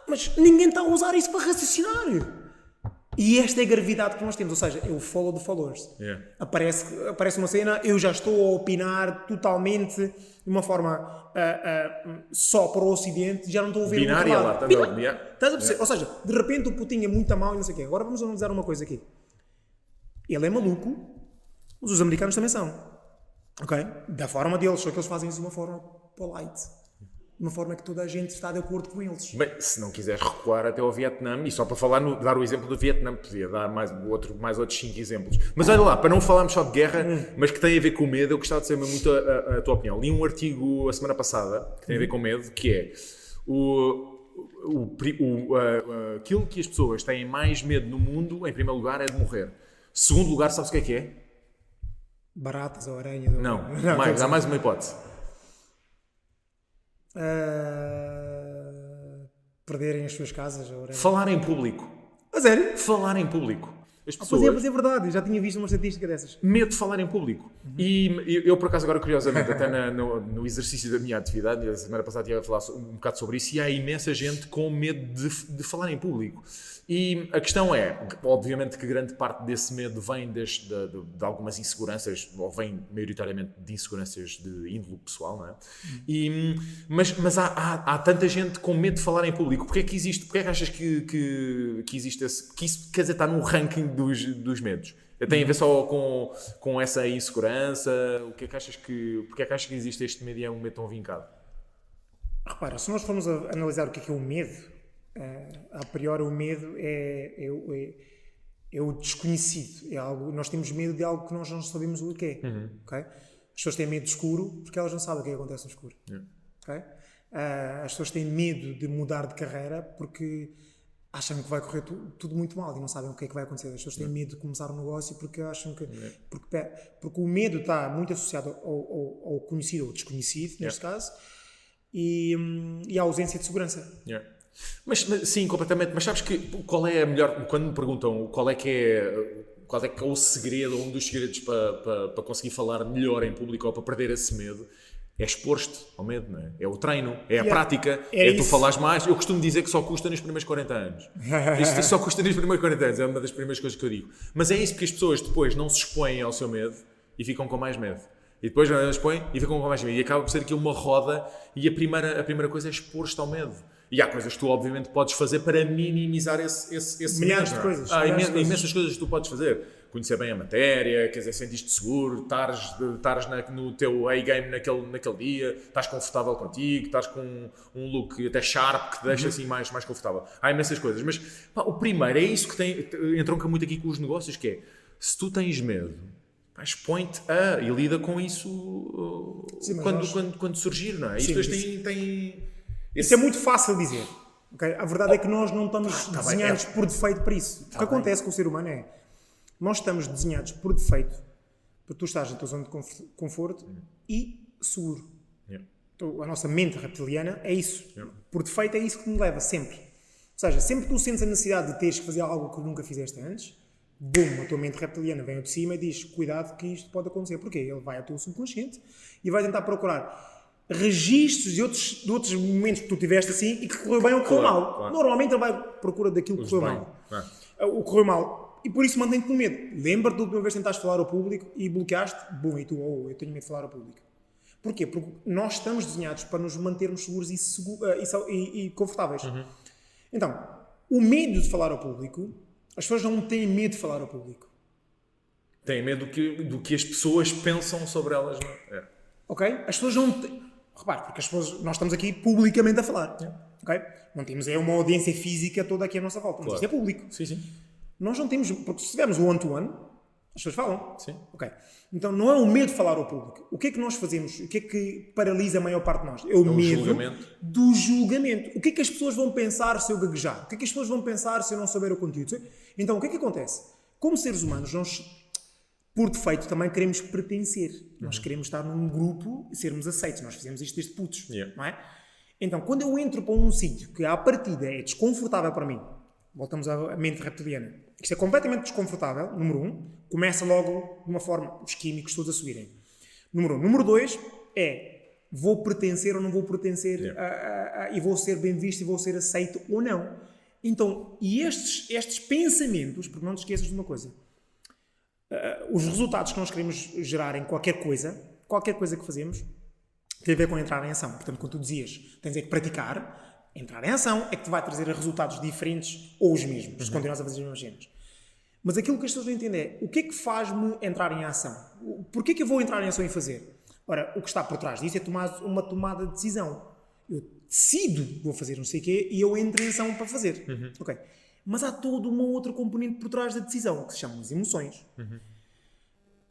Mas ninguém está a usar isso para raciocinar. E esta é a gravidade que nós temos, ou seja, é o follow the followers. Yeah. Aparece uma cena, eu já estou a opinar totalmente de uma forma só para o Ocidente, já não estou a ouvir Binária lá, tá yeah. Estás a perceber? Ou seja, de repente o Putin é muito a mal e não sei o quê. Agora vamos analisar uma coisa aqui. Ele é maluco, mas os americanos também são. Ok? Da forma deles, só que eles fazem isso de uma forma polite. De uma forma que toda a gente está de acordo com eles. Bem, se não quiseres recuar até ao Vietnã, e só para falar dar o exemplo do Vietnã, podia dar mais outros 5 exemplos. Mas olha lá, para não falarmos só de guerra, mas que tem a ver com medo, eu gostava de saber muito a tua opinião. Li um artigo a semana passada, que tem a ver com medo, que é aquilo que as pessoas têm mais medo no mundo, em primeiro lugar, é de morrer. Segundo lugar, sabes o que é? Baratas ou aranhas? Não, há mais uma hipótese. Perderem as suas casas ou aranhas. Falar em público. A sério? Falar em público. As pessoas... Mas é verdade, eu já tinha visto uma estatística dessas. Medo de falar em público. E eu, por acaso, agora, curiosamente, até no exercício da minha atividade, a semana passada ia falar um bocado sobre isso, e há imensa gente com medo de falar em público. E a questão é, obviamente que grande parte desse medo vem de algumas inseguranças, ou vem maioritariamente de inseguranças de índole pessoal, não é? Mas há tanta gente com medo de falar em público. Porquê é que existe? Porquê é que achas que existe esse... Que isso, quer dizer, está no ranking dos medos? Tem a ver só com essa insegurança? Porquê é que achas que existe este medo e é um medo tão vincado? Repara, se nós formos a analisar o que é o medo, a priori o medo é o desconhecido. É algo, nós temos medo de algo que nós não sabemos o que é. Okay? As pessoas têm medo de escuro porque elas não sabem o que é que acontece no escuro. Okay? As pessoas têm medo de mudar de carreira porque acham que vai correr tudo muito mal e não sabem o que é que vai acontecer. As pessoas têm medo de começar um negócio porque acham que... Porque o medo está muito associado ao conhecido ou desconhecido, neste caso, e à ausência de segurança. Mas sim, completamente. Mas sabes que qual é a melhor... Quando me perguntam qual é que é o segredo, ou um dos segredos para conseguir falar melhor em público ou para perder esse medo, é expor-te ao medo, não é? É o treino, é a prática, tu falares mais. Eu costumo dizer que só custa nos primeiros 40 anos. Isto só custa nos primeiros 40 anos, é uma das primeiras coisas que eu digo. Mas é isso, porque as pessoas depois não se expõem ao seu medo e ficam com mais medo. E depois não se expõem e ficam com mais medo. E acaba por ser aquilo uma roda e a primeira coisa é expor-te ao medo. E há coisas que tu, obviamente, podes fazer para minimizar esse milhares medo. De coisas. Há imensas coisas que tu podes fazer. Conhecer bem a matéria, quer dizer, sentiste seguro, estares no teu A-game naquele dia, estás confortável contigo, estás com um look até sharp que te deixa assim mais confortável. Há imensas coisas. Mas o primeiro é isso que entronca muito aqui com os negócios, que é, se tu tens medo, expõe-te e lida com isso quando surgir, não é? Sim, isto tem isso é muito fácil dizer. Okay? A verdade é que nós não estamos desenhados por defeito para isso. O que acontece com o ser humano é, nós estamos desenhados por defeito para tu estares na tua zona de conforto e seguro. Então, a nossa mente reptiliana é isso. Por defeito é isso que nos leva sempre. Ou seja, sempre que tu sentes a necessidade de teres que fazer algo que nunca fizeste antes, a tua mente reptiliana vem ao de cima e diz, cuidado que isto pode acontecer. Porquê? Ele vai ao teu subconsciente e vai tentar procurar registros de outros momentos que tu tiveste assim e que correu bem ou correu mal. Claro. Normalmente ele vai à procura daquilo que correu mal. O correu mal. E por isso mantém-te com medo. Lembra-te da última vez que tentaste falar ao público e bloqueaste? E tu, eu tenho medo de falar ao público. Porquê? Porque nós estamos desenhados para nos mantermos seguros e confortáveis. Então, o medo de falar ao público, as pessoas não têm medo de falar ao público. Têm medo do que as pessoas pensam sobre elas. Não é? Ok? As pessoas não têm... Repare, porque nós estamos aqui publicamente a falar. Ok? Não temos uma audiência física toda aqui à nossa volta. Mas isto é público. Sim. Nós não temos... Porque se tivermos o one-to-one, as pessoas falam. Sim. Ok. Então não é o medo de falar ao público. O que é que nós fazemos? O que é que paralisa a maior parte de nós? É o medo do julgamento. O que é que as pessoas vão pensar se eu gaguejar? O que é que as pessoas vão pensar se eu não souber o conteúdo? Então o que é que acontece? Como seres humanos, nós por defeito, também queremos pertencer. Nós queremos estar num grupo e sermos aceitos. Nós fizemos isto desde putos, não é? Então, quando eu entro para um sítio que à partida é desconfortável para mim, voltamos à mente reptiliana, isto é completamente desconfortável, número 1, começa logo de uma forma, os químicos todos a subirem. Número 1. Número 2 é, vou pertencer ou não vou pertencer e vou ser bem visto e vou ser aceito ou não. Então, e estes pensamentos, porque não te esqueças de uma coisa, os resultados que nós queremos gerar em qualquer coisa que fazemos, tem a ver com entrar em ação. Portanto, quando tu dizias, tens é que praticar, entrar em ação é que te vai trazer resultados diferentes ou os mesmos, se continuas a fazer as mesmas cenas. Mas aquilo que as pessoas não entendem é, o que é que faz-me entrar em ação? Porquê que eu vou entrar em ação e fazer? Ora, o que está por trás disso é tomar uma tomada de decisão. Eu decido, vou fazer não sei o quê, e eu entro em ação para fazer. Ok. Mas há toda uma outra componente por trás da decisão, que se chamam as emoções.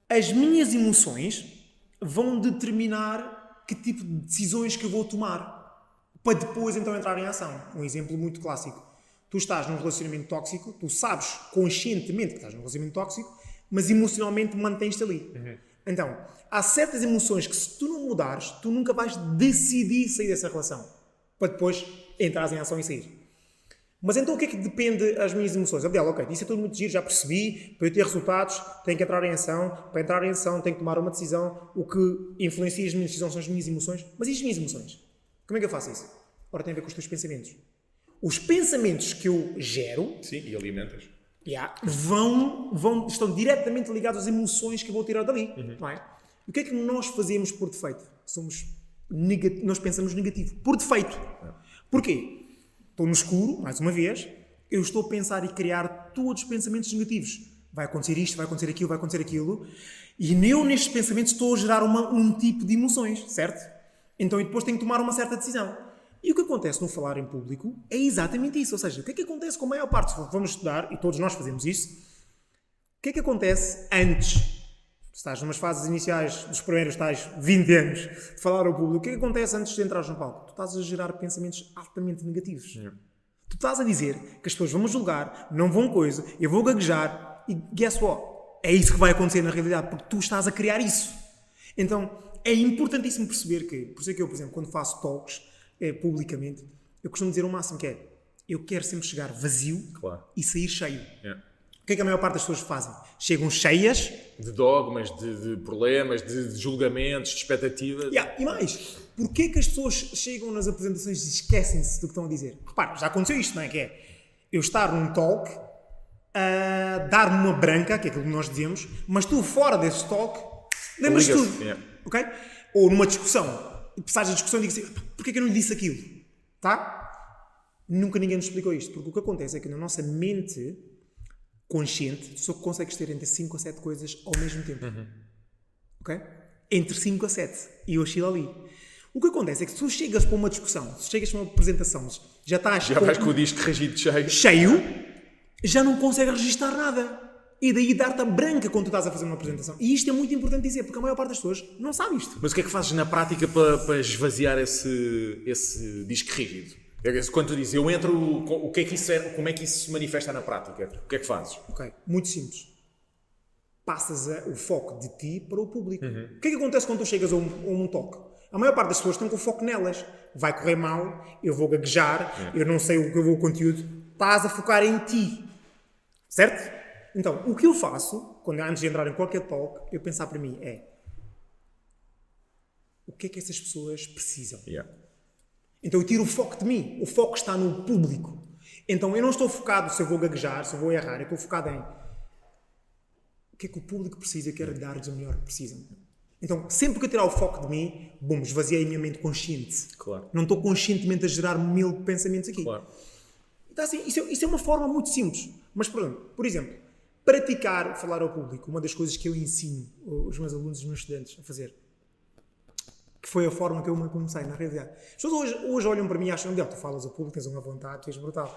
As minhas emoções vão determinar que tipo de decisões que eu vou tomar para depois então entrar em ação. Um exemplo muito clássico. Tu estás num relacionamento tóxico, tu sabes conscientemente que estás num relacionamento tóxico, mas emocionalmente mantens-te ali. Então, há certas emoções que se tu não mudares, tu nunca vais decidir sair dessa relação, para depois entrares em ação e sair. Mas então o que é que depende das minhas emoções? Abdiel, ok, isso é tudo muito giro, já percebi, para eu ter resultados tenho que entrar em ação, para entrar em ação tenho que tomar uma decisão, o que influencia as minhas decisões são as minhas emoções, mas e as minhas emoções? Como é que eu faço isso? Ora, tem a ver com os teus pensamentos. Os pensamentos que eu gero... Sim, e alimentas. Estão diretamente ligados às emoções que eu vou tirar dali, não é? E o que é que nós fazemos por defeito? Nós pensamos negativo, por defeito. Porquê? Estou no escuro, mais uma vez, eu estou a pensar e criar todos os pensamentos negativos. Vai acontecer isto, vai acontecer aquilo, vai acontecer aquilo. E eu, nestes pensamentos, estou a gerar um tipo de emoções, certo? Então, eu depois tenho que tomar uma certa decisão. E o que acontece no falar em público é exatamente isso. Ou seja, o que é que acontece com a maior parte? Vamos estudar, e todos nós fazemos isso. O que é que acontece antes? Estás numas fases iniciais dos primeiros tais 20 anos de falar ao público. O que é que acontece antes de entrares no palco? Tu estás a gerar pensamentos altamente negativos. Tu estás a dizer que as pessoas vão me julgar, não vão coisa, eu vou gaguejar e guess what? É isso que vai acontecer na realidade, porque tu estás a criar isso. Então, é importantíssimo perceber que, por isso é que eu, por exemplo, quando faço talks publicamente, eu costumo dizer o máximo que é, eu quero sempre chegar vazio e sair cheio. O que é que a maior parte das pessoas fazem? Chegam cheias... De dogmas, de problemas, de julgamentos, de expectativas. E mais, porquê que as pessoas chegam nas apresentações e esquecem-se do que estão a dizer? Repara, já aconteceu isto, não é? Que é eu estar num talk a dar-me uma branca, que é aquilo que nós dizemos, mas tu fora desse talk lembras de tudo. Ok? Ou numa discussão, e passares a discussão e digas assim, porquê que eu não lhe disse aquilo? Tá? Nunca ninguém nos explicou isto, porque o que acontece é que na nossa mente consciente, só consegues ter entre 5 a 7 coisas ao mesmo tempo. Ok? Entre 5 a 7. E eu oscilo ali. O que acontece é que se tu chegas para uma discussão, se chegas para uma apresentação, já vais com o disco regido cheio, já não consegues registar nada. E daí dar-te a branca quando tu estás a fazer uma apresentação. E isto é muito importante dizer, porque a maior parte das pessoas não sabe isto. Mas o que é que fazes na prática para esvaziar esse disco rígido? Quando tu dizes, eu entro, o que é que isso é, como é que isso se manifesta na prática? O que é que fazes? Ok, muito simples. Passas o foco de ti para o público. O que é que acontece quando tu chegas a um toque? A maior parte das pessoas estão com o foco nelas. Vai correr mal, eu vou gaguejar, eu não sei o que eu vou o conteúdo. Estás a focar em ti. Certo? Então, o que eu faço, antes de entrar em qualquer talk, eu pensar para mim é o que é que essas pessoas precisam? Então eu tiro o foco de mim. O foco está no público. Então eu não estou focado se eu vou gaguejar, se eu vou errar. Eu estou focado em o que é que o público precisa. Eu quero dar-lhes o melhor que precisam. Então sempre que eu tirar o foco de mim, esvaziei a minha mente consciente. Não estou conscientemente a gerar 1000 pensamentos aqui. Então assim, isso é uma forma muito simples. Mas por exemplo, praticar falar ao público. Uma das coisas que eu ensino os meus alunos e os meus estudantes a fazer, que foi a forma que eu me comecei, na realidade. As pessoas hoje olham para mim e acham, tu falas ao público, tens uma vontade, tu és brutal.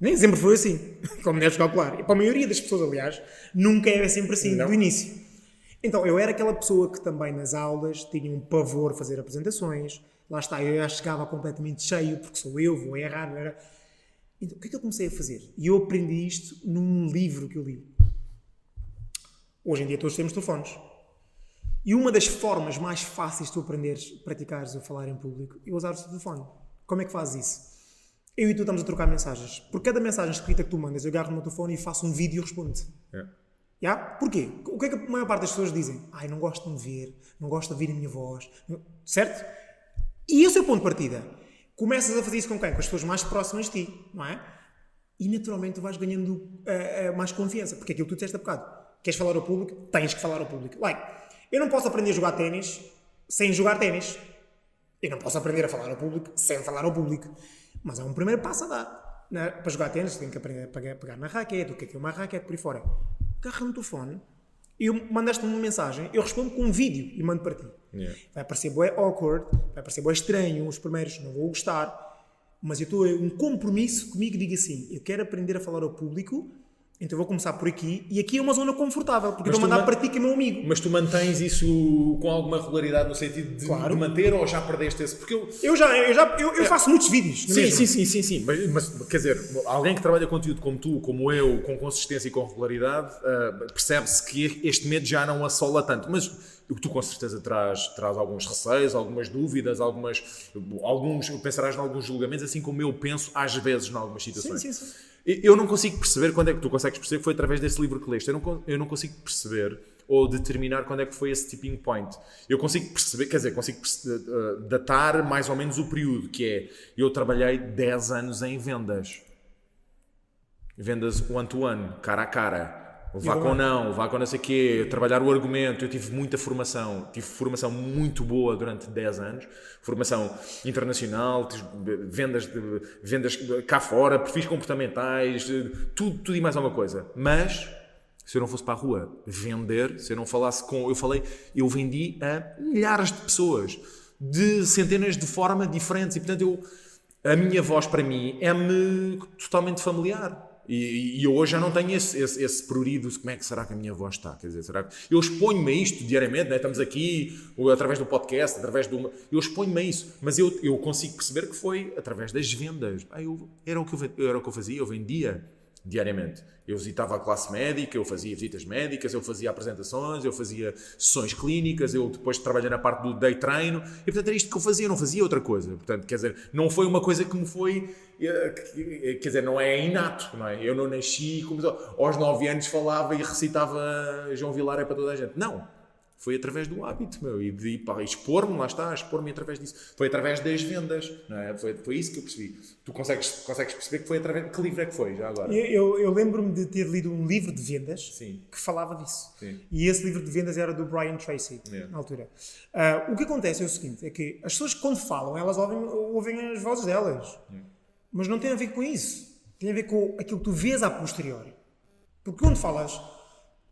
Nem sempre foi assim, como deves calcular. E para a maioria das pessoas, aliás, nunca é sempre assim, do início. Então, eu era aquela pessoa que também nas aulas tinha um pavor a fazer apresentações. Lá está, eu já chegava completamente cheio, porque sou eu, vou errar, não era? Então, o que é que eu comecei a fazer? E eu aprendi isto num livro que eu li. Hoje em dia todos temos telefones. E uma das formas mais fáceis de tu aprenderes, praticares a falar em público é usar o teu telefone. Como é que fazes isso? Eu e tu estamos a trocar mensagens. Por cada mensagem escrita que tu mandas, eu agarro no meu telefone e faço um vídeo e respondo-te. Yeah? Porquê? O que é que a maior parte das pessoas dizem? Ai, não gosto de me ver, não gosto de ouvir a minha voz. Certo? E esse é o ponto de partida. Começas a fazer isso com quem? Com as pessoas mais próximas de ti, não é? E naturalmente tu vais ganhando mais confiança. Porque aquilo que tu disseste há bocado. Queres falar ao público? Tens que falar ao público. Eu não posso aprender a jogar ténis sem jogar ténis. Eu não posso aprender a falar ao público sem falar ao público. Mas é um primeiro passo a dar. Para jogar ténis, tem que aprender a pegar na raquete, o que é uma raquete, por aí fora. Agarra no telefone, mandaste-me uma mensagem, eu respondo com um vídeo e mando para ti. Vai parecer bué awkward, vai parecer bué estranho, os primeiros não vou gostar, mas eu estou um compromisso comigo, digo assim, eu quero aprender a falar ao público, então vou começar por aqui, e aqui é uma zona confortável, porque eu vou mandar para ti que é meu amigo. Mas tu mantens isso com alguma regularidade no sentido de manter, ou já perdeste esse? Porque eu faço muitos vídeos. Sim. Mas quer dizer, alguém que trabalha conteúdo como tu, como eu, com consistência e com regularidade, percebe-se que este medo já não assola tanto. Mas tu com certeza traz alguns receios, algumas dúvidas, pensarás em alguns julgamentos, assim como eu penso às vezes em algumas situações. Sim. Eu não consigo perceber quando é que tu consegues perceber que foi através desse livro que leste. Eu não consigo perceber ou determinar quando é que foi esse tipping point. Eu consigo perceber, datar mais ou menos o período, que é, eu trabalhei 10 anos em vendas one-to-one, cara a cara. Vá com não sei o quê, trabalhar o argumento. Eu tive muita formação, formação muito boa durante 10 anos, formação internacional, vendas cá fora, perfis comportamentais, tudo e mais alguma coisa. Mas, se eu não fosse para a rua vender, se eu não falasse eu vendi a milhares de pessoas, de centenas de formas diferentes, e portanto a minha voz para mim é-me totalmente familiar. E eu hoje já não tenho esse prurido de como é que será que a minha voz está. Quer dizer, será que eu exponho-me a isto diariamente, né? Estamos aqui através do podcast, eu exponho-me a isso, mas eu consigo perceber que foi através das vendas. Era o que eu fazia, eu vendia diariamente. Eu visitava a classe médica, eu fazia visitas médicas, eu fazia apresentações, eu fazia sessões clínicas, eu depois trabalhei na parte do day treino, e portanto era isto que eu fazia, não fazia outra coisa. Portanto, quer dizer, não foi uma coisa que me foi, quer dizer, não é inato, não é? Eu não nasci, aos 9 anos falava e recitava João Vilar é para toda a gente. Não. Foi através do hábito, e de expor-me, expor-me através disso. Foi através das vendas, não é? Foi isso que eu percebi. Tu consegues perceber que foi através... Que livro é que foi, já agora? Eu lembro-me de ter lido um livro de vendas que falava disso. Sim. E esse livro de vendas era do Brian Tracy, na altura. O que acontece é o seguinte, é que as pessoas quando falam, elas ouvem as vozes delas. Mas não tem a ver com isso. Tem a ver com aquilo que tu vês a posteriori. Porque quando falas...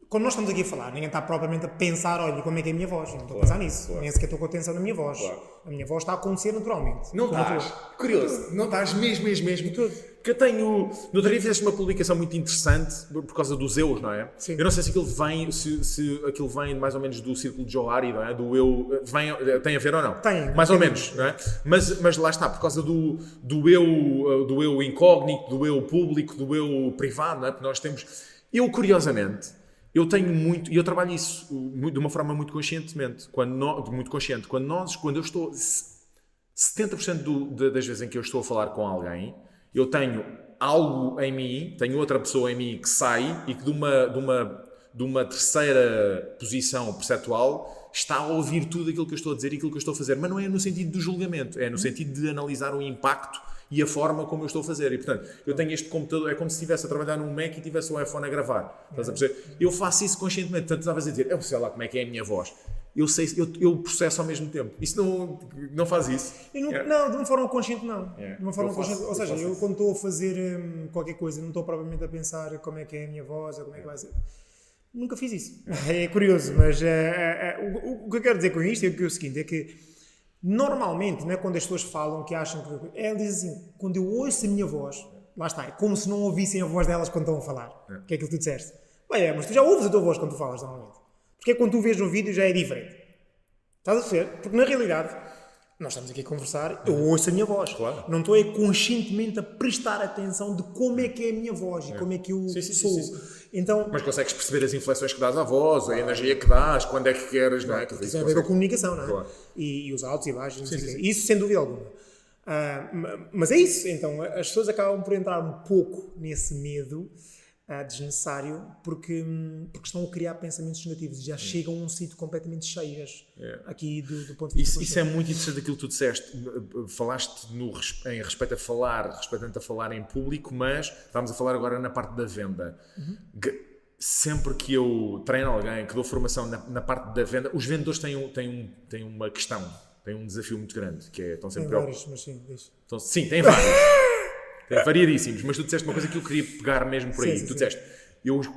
Quando nós estamos aqui a falar, ninguém está propriamente a pensar, olha, como é que é a minha voz? Eu não estou a pensar nisso. Nem sequer estou com atenção na minha voz. A minha voz está a acontecer naturalmente. Não estás? Curioso. Não estás mesmo. Tudo. Porque eu tenho... No outro dia fizeste uma publicação muito interessante por causa dos eus, não é? Sim. Eu não sei se aquilo vem mais ou menos do círculo de Johari, não é? Do eu... Tem a ver ou não? Tem. Mais ou menos, não é? Mas lá está, por causa do eu incógnito, do eu público, do eu privado, não é? Porque nós temos... Eu, curiosamente... Eu tenho muito, e eu trabalho isso de uma forma muito conscientemente, quando eu estou, 70% das vezes em que eu estou a falar com alguém, eu tenho algo em mim, tenho outra pessoa em mim que sai e que de uma terceira posição perceptual está a ouvir tudo aquilo que eu estou a dizer e aquilo que eu estou a fazer, mas não é no sentido do julgamento, é no sentido de analisar o impacto e a forma como eu estou a fazer. E, portanto, eu tenho este computador, é como se estivesse a trabalhar num Mac e tivesse o iPhone a gravar. Estás a perceber? Eu faço isso conscientemente. Portanto, estavas a dizer, eu sei lá como é que é a minha voz. Eu sei, eu processo ao mesmo tempo. Isso não faz isso? Não, de uma forma consciente não. De uma forma consciente. Ou seja, eu quando estou a fazer qualquer coisa, não estou propriamente a pensar como é que é a minha voz ou como é que vai ser. Nunca fiz isso. É curioso, mas o que eu quero dizer com isto é o seguinte, é que normalmente, não é quando as pessoas falam que acham que... Ela diz assim, quando eu ouço a minha voz, lá está, é como se não ouvissem a voz delas quando estão a falar. Que é aquilo que tu disseste. Mas tu já ouves a tua voz quando tu falas, normalmente. Porque quando tu vês um vídeo já é diferente. Estás a ver? Porque na realidade, Nós estamos aqui a conversar, eu ouço a minha voz. Claro. Não estou conscientemente a prestar atenção de como é que é a minha voz e como é que eu sou. Sim. Então, Mas consegues perceber as inflexões que dás à voz, a energia que dás, quando é que queres, não é? Tudo isso tem a ver com a comunicação, não é? Claro. E os altos e baixos, não sei o quê. Isso sem dúvida alguma. Mas é isso, então as pessoas acabam por entrar um pouco nesse medo desnecessário porque estão a criar pensamentos negativos e já chegam a um sítio completamente cheias aqui do ponto de vista. Isso é muito interessante aquilo que tu disseste. Falaste em respeito a falar, respeitando a falar em público, mas vamos a falar agora na parte da venda. Sempre que eu treino alguém, que dou formação na parte da venda, os vendedores têm uma questão, têm um desafio muito grande, que é, estão sempre preocupados. Mas sim, sim, têm vários. Tem variadíssimos, mas tu disseste uma coisa que eu queria pegar mesmo por aí. Sim. Tu disseste,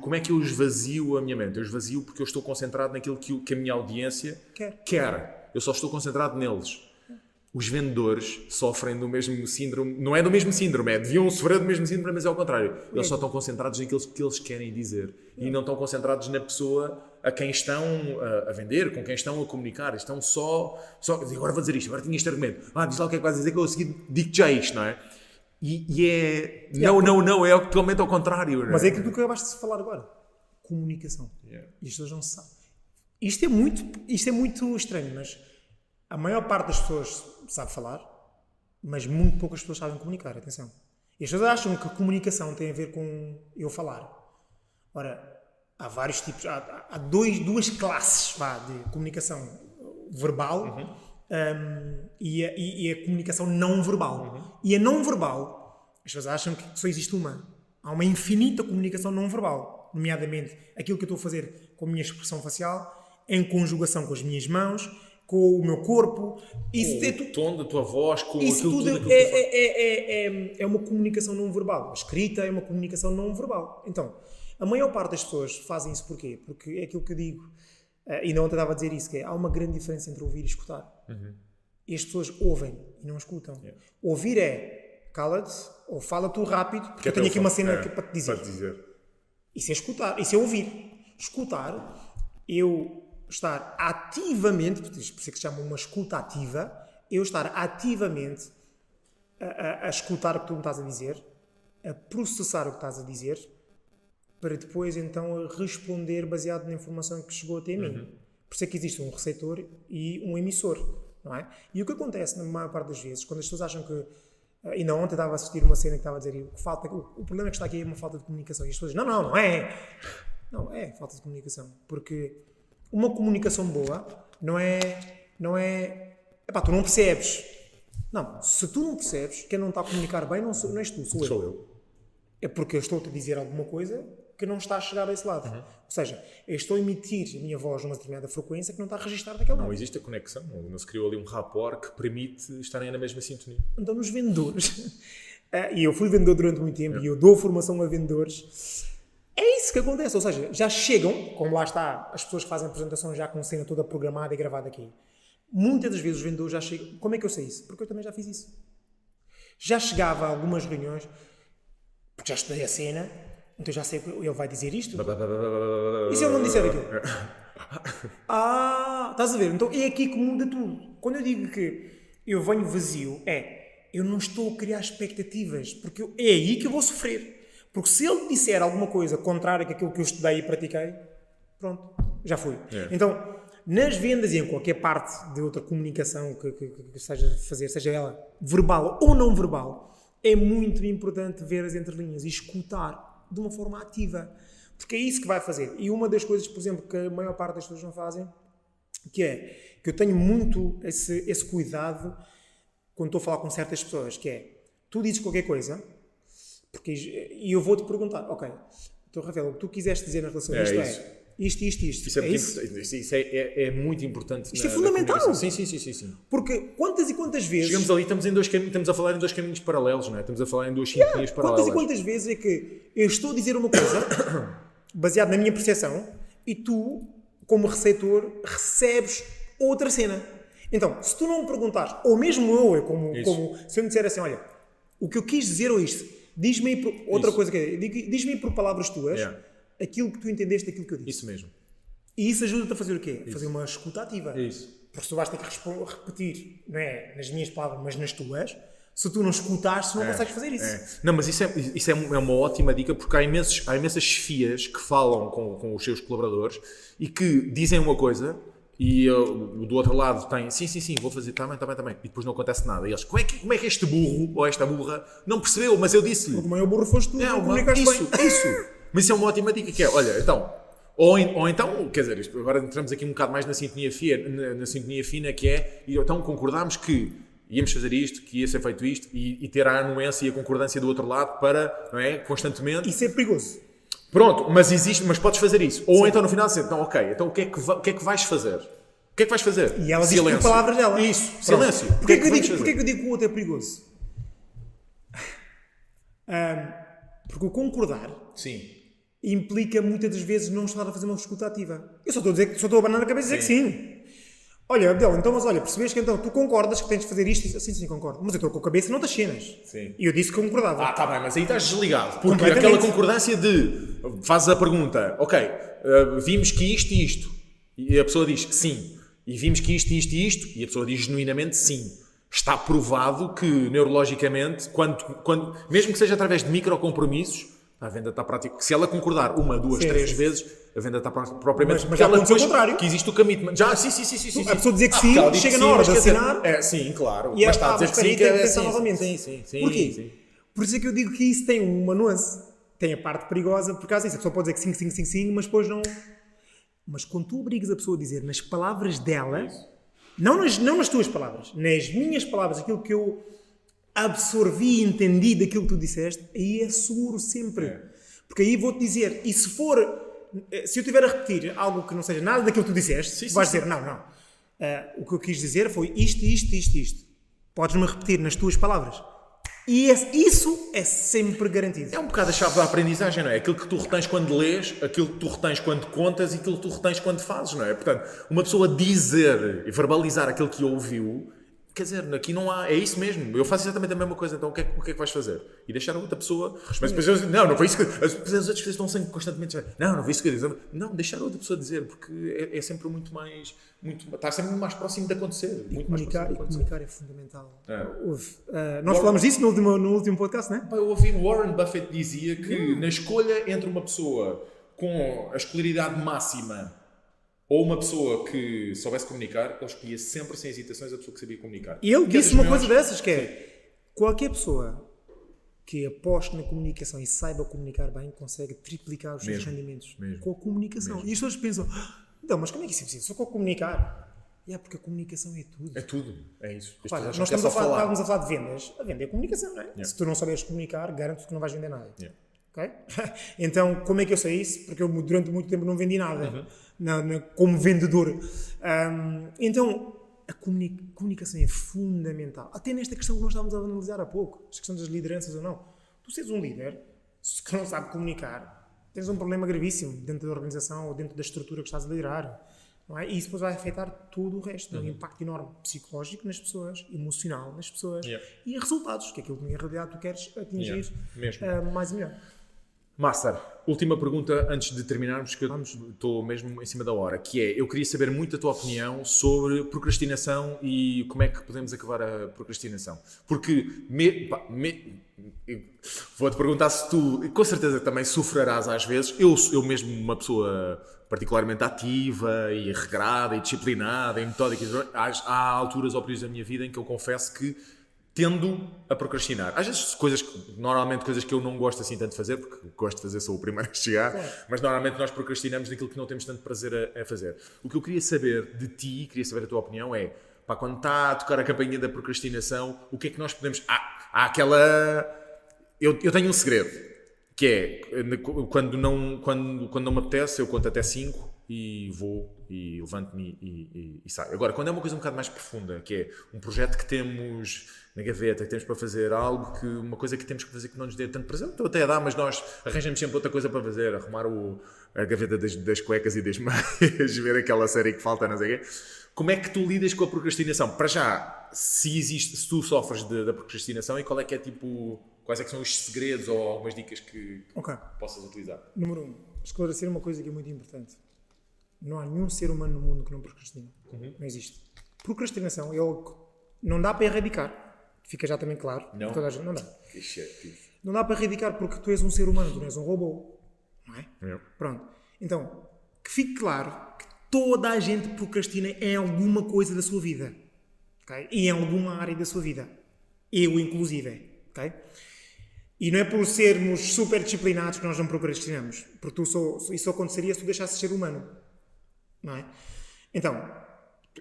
como é que eu esvazio a minha mente? Eu esvazio porque eu estou concentrado naquilo que a minha audiência quer. Eu só estou concentrado neles. Os vendedores sofrem do mesmo síndrome, não é do mesmo síndrome, deviam sofrer do mesmo síndrome, mas é ao contrário. Eles só estão concentrados naquilo que eles querem dizer e não estão concentrados na pessoa a quem estão a vender, com quem estão a comunicar. Estão só agora vou dizer isto, agora tinha este argumento. Diz lá o que é que vais dizer que eu a seguir digo-te já isto, não é? E é... Não, é totalmente ao contrário. Não é? Mas é aquilo que tu acabaste de falar agora. Comunicação. E as pessoas não sabem. Isto é muito estranho, mas a maior parte das pessoas sabe falar, mas muito poucas pessoas sabem comunicar. Atenção. E as pessoas acham que comunicação tem a ver com eu falar. Ora, há vários tipos. Há duas classes de comunicação verbal. E a comunicação não verbal. E a não verbal, as pessoas acham que só existe uma. Há uma infinita comunicação não verbal, nomeadamente aquilo que eu estou a fazer com a minha expressão facial, em conjugação com as minhas mãos, com o meu corpo, o tom da tua voz, com isso aquilo tudo é uma comunicação não verbal. A escrita é uma comunicação não verbal. Então, a maior parte das pessoas fazem isso porquê? Porque é aquilo que eu digo. Ainda ontem estava a dizer isso, que há uma grande diferença entre ouvir e escutar. E as pessoas ouvem e não escutam. Ouvir é cala-te ou fala tu rápido, porque eu tenho aqui uma cena para te dizer. Isso é escutar, isso é ouvir. Escutar, eu estar ativamente, por isso é que se chama uma escuta ativa, eu estar ativamente a escutar o que tu me estás a dizer, a processar o que estás a dizer, para depois então responder baseado na informação que chegou até mim. Por isso é que existe um receptor e um emissor, não é? E o que acontece na maior parte das vezes, quando as pessoas acham que... Ainda ontem estava a assistir uma cena que estava a dizer o problema é que está aqui é uma falta de comunicação. E as pessoas dizem, não é. Não é falta de comunicação. Porque uma comunicação boa não é... Epá, tu não percebes. Não, se tu não percebes, quem não está a comunicar bem não és tu, sou eu. É porque eu estou-te a dizer alguma coisa que não está a chegar a esse lado. Ou seja, eu estou a emitir a minha voz numa determinada frequência que não está a registrar daquela lado. Não existe a conexão, não se criou ali um rapport que permite estarem na mesma sintonia. Então, nos vendedores, e eu fui vendedor durante muito tempo e eu dou formação a vendedores, é isso que acontece. Ou seja, já chegam, como lá está, as pessoas que fazem apresentações já com a cena toda programada e gravada aqui. Muitas das vezes os vendedores já chegam. Como é que eu sei isso? Porque eu também já fiz isso. Já chegava a algumas reuniões, porque já estudei a cena, então já sei que ele vai dizer isto. E se ele não disser aquilo? Estás a ver? Então é aqui que muda tudo. Quando eu digo que eu venho vazio, eu não estou a criar expectativas, porque é aí que eu vou sofrer. Porque se ele disser alguma coisa contrária àquilo que eu estudei e pratiquei, pronto, já fui. Então, nas vendas e em qualquer parte de outra comunicação que esteja a fazer, seja ela verbal ou não verbal, é muito importante ver as entrelinhas e escutar de uma forma ativa, porque é isso que vai fazer. E uma das coisas, por exemplo, que a maior parte das pessoas não fazem, que é que eu tenho muito esse cuidado quando estou a falar com certas pessoas, que é, tu dizes qualquer coisa, e eu vou-te perguntar, ok, então Rafael, o que tu quiseste dizer na relação a isto isto. Isso é, isso é muito importante. Isto é fundamental. Sim. Porque quantas e quantas vezes... Chegamos ali, estamos a falar em dois caminhos paralelos, não é? Estamos a falar em duas sintonías paralelas. Quantas e quantas vezes é que eu estou a dizer uma coisa, baseado na minha percepção, e tu, como receptor, recebes outra cena. Então, se tu não me perguntares, ou mesmo eu como se eu me disser assim, olha, o que eu quis dizer é isto, diz-me aí outra coisa que é, diz-me aí por palavras tuas, aquilo que tu entendeste daquilo que eu disse. Isso mesmo. E isso ajuda-te a fazer o quê? A fazer uma escuta ativa. Isso. Porque tu vais ter que repetir, não é nas minhas palavras, mas nas tuas. Se tu não escutares, tu não consegues fazer isso. Não, mas isso é uma ótima dica, porque há imensas chefias que falam com os seus colaboradores e que dizem uma coisa e o do outro lsim, vou fazer, tá bem, e depois não acontece nada. E eles, como é que este burro ou esta burra não percebeu, mas eu disse-lhe. O maior burro foste tu, não comunicaste bem. Isso. Mas isso é uma ótima dica, que é, olha, então... Ou então, quer dizer, agora entramos aqui um bocado mais na sintonia fina, que é, e então concordámos que íamos fazer isto, que ia ser feito isto, e ter a anuência e a concordância do outro lado para, não é, constantemente... Isso é perigoso. Pronto, mas podes fazer isso. Ou então no final dizer, então ok, então o que é que vais fazer? O que é que vais fazer? E ela diz por palavras dela. Isso, silêncio. Porquê que eu digo que o outro é perigoso? Porque o concordar... Sim. Implica muitas das vezes não estar a fazer uma escuta ativa. Eu só estou a abanar a cabeça e dizer que sim. Olha, Abdel, então, mas olha, percebes que então tu concordas que tens de fazer isto? Sim, concordo. Mas eu estou com a cabeça noutras cenas. Sim. E eu disse que concordava. Tá bem, mas aí estás desligado. Porque aquela concordância de fazes a pergunta, ok, vimos que isto e isto. E a pessoa diz sim. E vimos que isto e isto e isto. E a pessoa diz genuinamente sim. Está provado que neurologicamente, mesmo que seja através de microcompromissos, a venda está prática. Se ela concordar 1, 2, 3 vezes, a venda está propriamente... Mas já aconteceu o contrário. Que existe o commitment. Sim. A pessoa dizer que sim, chega na hora de assinar... Sim, claro. E mas está a dizer que sim, que é pensar novamente. Sim. Porquê? Sim. Por isso é que eu digo que isso tem uma nuance. Tem a parte perigosa, por causa disso. A pessoa pode dizer que sim, mas depois não... Mas quando tu obrigas a pessoa a dizer nas palavras dela, não nas tuas palavras, nas minhas palavras, aquilo que eu... absorvi e entendi daquilo que tu disseste, aí é seguro sempre. Porque aí vou-te dizer, e se eu estiver a repetir algo que não seja nada daquilo que tu disseste, vais dizer, não. O que eu quis dizer foi isto. Podes-me repetir nas tuas palavras. E isso é sempre garantido. É um bocado a chave da aprendizagem, não é? Aquilo que tu retens quando lês, aquilo que tu retens quando contas e aquilo que tu retens quando fazes, não é? Portanto, uma pessoa dizer e verbalizar aquilo que ouviu, quer dizer, aqui não há... É isso mesmo. Eu faço exatamente a mesma coisa. Então, o que é que vais fazer? E deixar a outra pessoa... Mas depois eu digo, não foi isso que... As outras pessoas estão sempre constantemente... Não foi isso que eu digo. Não, deixar a outra pessoa dizer, porque é sempre muito mais... está sempre muito mais próximo de acontecer. Comunicar é fundamental. Nós falámos disso no último podcast, não é? Eu ouvi Warren Buffett dizia que na escolha entre uma pessoa com a escolaridade máxima ou uma pessoa que soubesse comunicar, ele escolhia sempre sem hesitações a pessoa que sabia comunicar. E ele disse uma coisa dessas, que é qualquer pessoa que aposte na comunicação e saiba comunicar bem, consegue triplicar os seus rendimentos com a comunicação. E as pessoas pensam, não, mas como é que isso é possível? Só com comunicar? Porque a comunicação é tudo. É tudo, é isso. Repara, nós estamos a falar de vendas. A venda é comunicação, não é? Se tu não souberes comunicar, garanto-te que não vais vender nada. Okay? Então, como é que eu sei isso? Porque eu durante muito tempo não vendi nada. Como vendedor. Então, a comunicação é fundamental. Até nesta questão que nós estávamos a analisar há pouco, as questões das lideranças ou não. Tu seres um líder que não sabe comunicar, tens um problema gravíssimo dentro da organização ou dentro da estrutura que estás a liderar. Não é? E isso depois vai afetar todo o resto. Um impacto enorme psicológico nas pessoas, emocional nas pessoas e resultados, que é aquilo que na realidade tu queres atingir mais e melhor. Master, última pergunta antes de terminarmos, que eu estou mesmo em cima da hora, que é, eu queria saber muito a tua opinião sobre procrastinação e como é que podemos acabar a procrastinação. Porque, vou-te perguntar se tu, com certeza também sofrerás às vezes, eu mesmo uma pessoa particularmente ativa e regrada e disciplinada e metódica, há alturas ou períodos da minha vida em que eu confesso que tendo a procrastinar. Às vezes normalmente coisas que eu não gosto assim tanto de fazer, porque gosto de fazer, sou o primeiro a chegar, mas normalmente nós procrastinamos naquilo que não temos tanto prazer a fazer. O que eu queria saber de ti, queria saber a tua opinião é, quando está a tocar a campainha da procrastinação, o que é que nós podemos... Há aquela... Eu tenho um segredo, que é, quando não me apetece, eu conto até 5 e vou e levanto-me e saio. Agora, quando é uma coisa um bocado mais profunda, que é um projeto que temos na gaveta, que temos para fazer algo, uma coisa que temos que fazer que não nos dê tanto prazer, então até dá, mas nós arranjamos sempre outra coisa para fazer, arrumar a gaveta das cuecas e das meias, ver aquela série que falta, não sei o quê. Como é que tu lidas com a procrastinação? Para já, se tu sofres da procrastinação, e quais é que são os segredos ou algumas dicas que possas utilizar? Número 1, esclarecer uma coisa que é muito importante. Não há nenhum ser humano no mundo que não procrastina. Não existe. procrastinação é algo que não dá para erradicar. Fica já também claro. Não? Toda a gente, não dá. Que chatice. Não dá para erradicar porque tu és um ser humano, tu não és um robô. Não é? É. Pronto. Então, que fique claro que toda a gente procrastina em alguma coisa da sua vida. Okay? E em alguma área da sua vida. Eu, inclusive. Okay? E não é por sermos super disciplinados que nós não procrastinamos. Porque isso aconteceria se tu deixasses de ser humano. Não é? Então,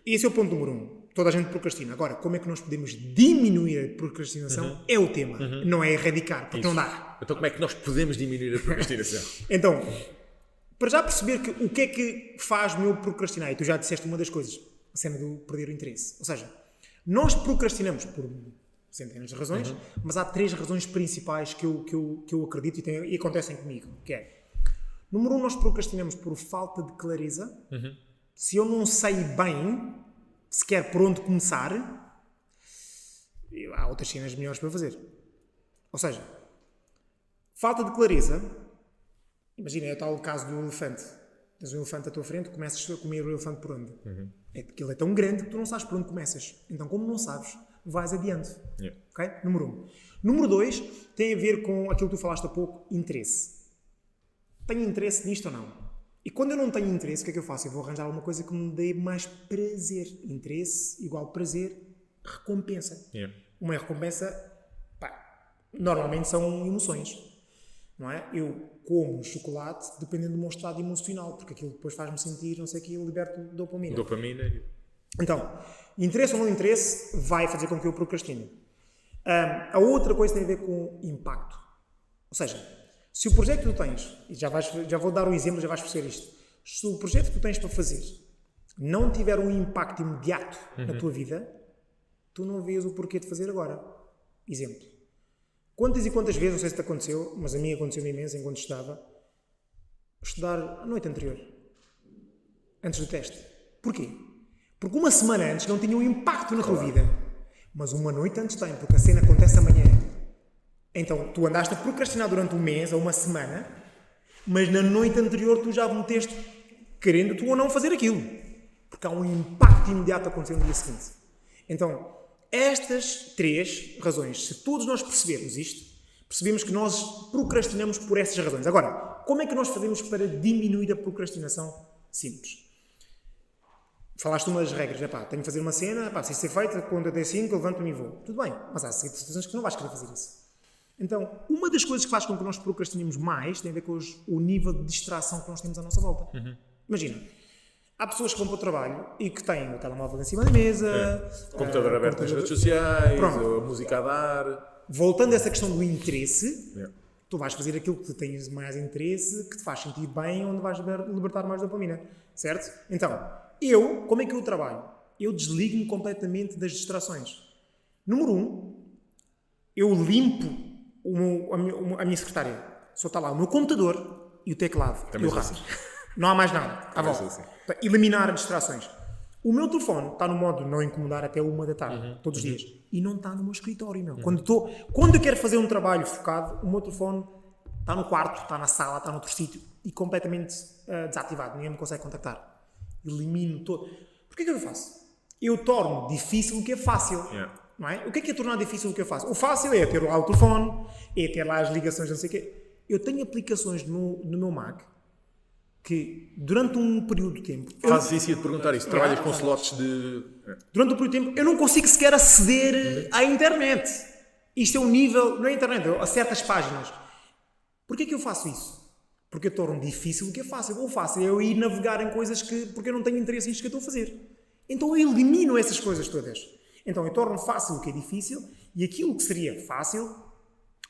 esse é o ponto número 1. Toda a gente procrastina. Agora, como é que nós podemos diminuir a procrastinação é o tema. Não é erradicar, porque não dá. Então como é que nós podemos diminuir a procrastinação? Então, para já perceber que o que é que faz-me eu procrastinar, e tu já disseste uma das coisas, a cena do perder o interesse. Ou seja, nós procrastinamos por centenas de razões, mas há 3 razões principais que eu acredito e acontecem comigo, que é, número 1, nós procrastinamos por falta de clareza. Se eu não sei bem sequer por onde começar, há outras cenas melhores para fazer. Ou seja, falta de clareza. Imagina, é o tal caso do elefante. Tens um elefante à tua frente, começas a comer o elefante por onde? Aquilo é tão grande que tu não sabes por onde começas. Então, como não sabes, vais adiante. Okay? Número 1. Número 2 tem a ver com aquilo que tu falaste há pouco, interesse. Tenho interesse nisto ou não? E quando eu não tenho interesse, o que é que eu faço? Eu vou arranjar alguma coisa que me dê mais prazer. Interesse igual prazer, recompensa. Uma recompensa, normalmente são emoções. Não é? Eu como chocolate dependendo do meu estado emocional, porque aquilo depois faz-me sentir, não sei o que, eu liberto dopamina. Então, interesse ou não interesse vai fazer com que eu procrastine. A outra coisa tem a ver com impacto. Ou seja, se o projeto que tu tens, e já vou dar um exemplo, já vais perceber isto. Se o projeto que tu tens para fazer não tiver um impacto imediato na tua vida, tu não vês o porquê de fazer agora. Exemplo. Quantas e quantas vezes, não sei se te aconteceu, mas a mim aconteceu imenso enquanto estudava, estudar a noite anterior, antes do teste. Porquê? Porque uma semana antes não tinha um impacto na tua vida, mas uma noite antes tem, porque a cena acontece amanhã. Então, tu andaste a procrastinar durante um mês ou uma semana, mas na noite anterior tu já meteste querendo tu ou não fazer aquilo. Porque há um impacto imediato a acontecer no dia seguinte. Então, estas 3 razões, se todos nós percebermos isto, percebemos que nós procrastinamos por essas razões. Agora, como é que nós fazemos para diminuir a procrastinação? Simples. Falaste umas regras, tenho que fazer uma cena, precisa ser feita, quando até 5, levanto-me e vou. Tudo bem, mas há situações que não vais querer fazer isso. Então, uma das coisas que faz com que nós procrastinemos mais tem a ver com o nível de distração que nós temos à nossa volta. Imagina, há pessoas que vão para o trabalho e que têm o telemóvel em cima da mesa, computador aberto nas redes sociais, a música a dar. Voltando a essa questão do interesse, tu vais fazer aquilo que tu tens mais interesse, que te faz sentir bem, onde vais libertar mais dopamina, certo? Então, como é que eu trabalho? Eu desligo-me completamente das distrações. Número 1, eu limpo a minha secretária. Só está lá o meu computador e o teclado. Também e o rádio. Não há mais nada à volta. Assim. Para eliminar as distrações. O meu telefone está no modo não incomodar até 1 da tarde, todos os dias. E não está no meu escritório, meu. Quando eu quero fazer um trabalho focado, o meu telefone está no quarto, está na sala, está noutro sítio e completamente desativado. Ninguém me consegue contactar. Elimino todo. Porquê que eu faço? Eu torno difícil o que é fácil. Não é? O que é tornar difícil o que é fácil? O fácil é ter lá o telefone, é ter lá as ligações, não sei o quê. Eu tenho aplicações no meu Mac que, durante um período de tempo... Fazes isso e ia-te perguntar isso. Trabalhas com slots de... Durante um período de tempo, eu não consigo sequer aceder à internet. Isto é um nível... Não é internet, a certas páginas. Porquê que eu faço isso? Porque eu torno difícil o que é fácil. O fácil é eu ir navegar em coisas porque eu não tenho interesse nisto que eu estou a fazer. Então eu elimino essas coisas todas. Então eu torno fácil o que é difícil e aquilo que seria fácil,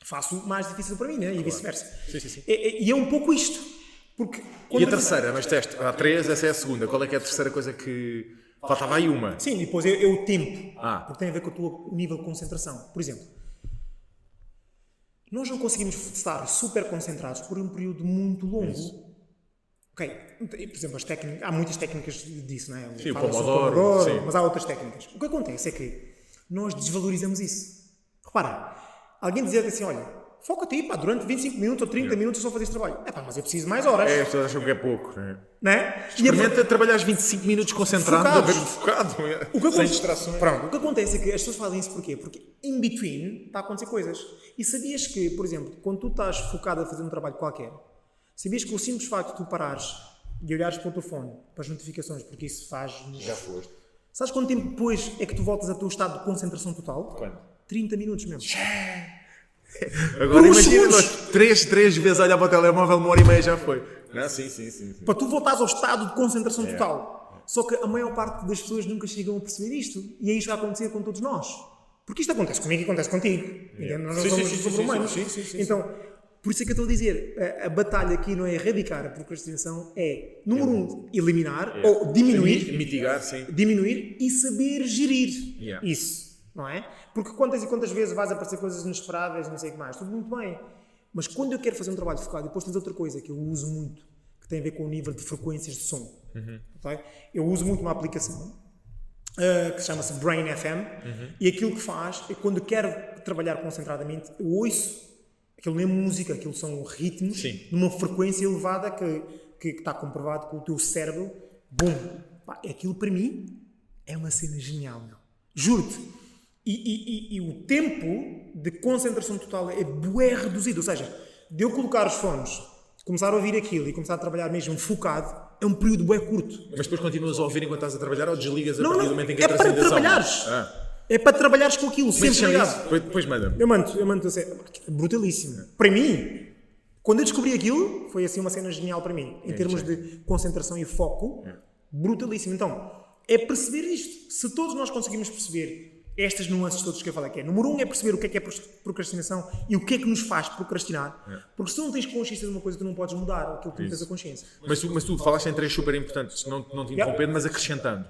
faço mais difícil para mim, né? E vice-versa. Sim. E é um pouco isto. Porque e a terceira, mas teste, há 3, essa é a segunda. Qual é que é a terceira coisa que... Faltava aí uma. Sim, e depois é o tempo. Porque tem a ver com o nível de concentração. Por exemplo, nós não conseguimos estar super concentrados por um período muito longo. Isso. Ok, por exemplo, há muitas técnicas disso, não é? Sim, o Pomodoro, mas há outras técnicas. O que acontece é que nós desvalorizamos isso. Repara, alguém dizia assim, olha, foca-te, pá, durante 25 minutos ou 30 minutos eu só fazer este trabalho. Mas eu preciso de mais horas. As pessoas acham que é pouco, né? Né? Experimenta trabalhar 25 minutos concentrado, focado, sem distrações. Pronto, o que acontece é que as pessoas fazem isso porquê? Porque in between está a acontecer coisas. E sabias que, por exemplo, quando tu estás focado a fazer um trabalho qualquer, sabias que o simples facto de tu parares e olhares para o telefone, para as notificações, porque isso faz... Já foste. Sabes quanto tempo depois é que tu voltas ao teu estado de concentração total? Quanto? 30 minutos mesmo. Agora imagina nós 3 vezes olhar para o telemóvel, 1h30 já foi. Não, sim. Para tu voltares ao estado de concentração total. Só que a maior parte das pessoas nunca chegam a perceber isto. E é isto que vai acontecer com todos nós. Porque isto acontece comigo e acontece contigo. Nós não somos sobre-humanos. Então, por isso é que eu estou a dizer, a batalha aqui não é erradicar a procrastinação, é, número 1, eliminar ou diminuir. Mitigar, sim. Diminuir e saber gerir isso. Não é? Porque quantas e quantas vezes vais aparecer coisas inesperadas, não sei o que mais, tudo muito bem. Mas quando eu quero fazer um trabalho focado, depois tens outra coisa que eu uso muito, que tem a ver com o nível de frequências de som. Okay? Eu uso muito uma aplicação que chama-se Brain FM e aquilo que faz é quando eu quero trabalhar concentradamente, eu ouço, aquilo não é música, aquilo são ritmos, numa frequência elevada que está comprovado que o teu cérebro, aquilo para mim é uma cena genial, meu. Juro-te. E o tempo de concentração total é bué reduzido. Ou seja, de eu colocar os fones, começar a ouvir aquilo e começar a trabalhar mesmo focado, é um período bué curto. Mas depois continuas a ouvir enquanto estás a trabalhar ou desligas a partir do momento em que é entras em para trabalhares. É para trabalhares com aquilo, sempre ligado. Depois manda-me. Eu mando assim, é brutalíssimo. Para mim, quando eu descobri aquilo, foi assim uma cena genial para mim. Em termos de concentração e foco, brutalíssimo. Então, é perceber isto. Se todos nós conseguimos perceber estas nuances todas que eu falei, que é, número 1 é perceber o que é procrastinação e o que é que nos faz procrastinar. Porque se tu não tens consciência de uma coisa, tu não podes mudar aquilo que tu tens a consciência. Mas tu falaste em 3 super importantes, não te interrompendo, mas acrescentando.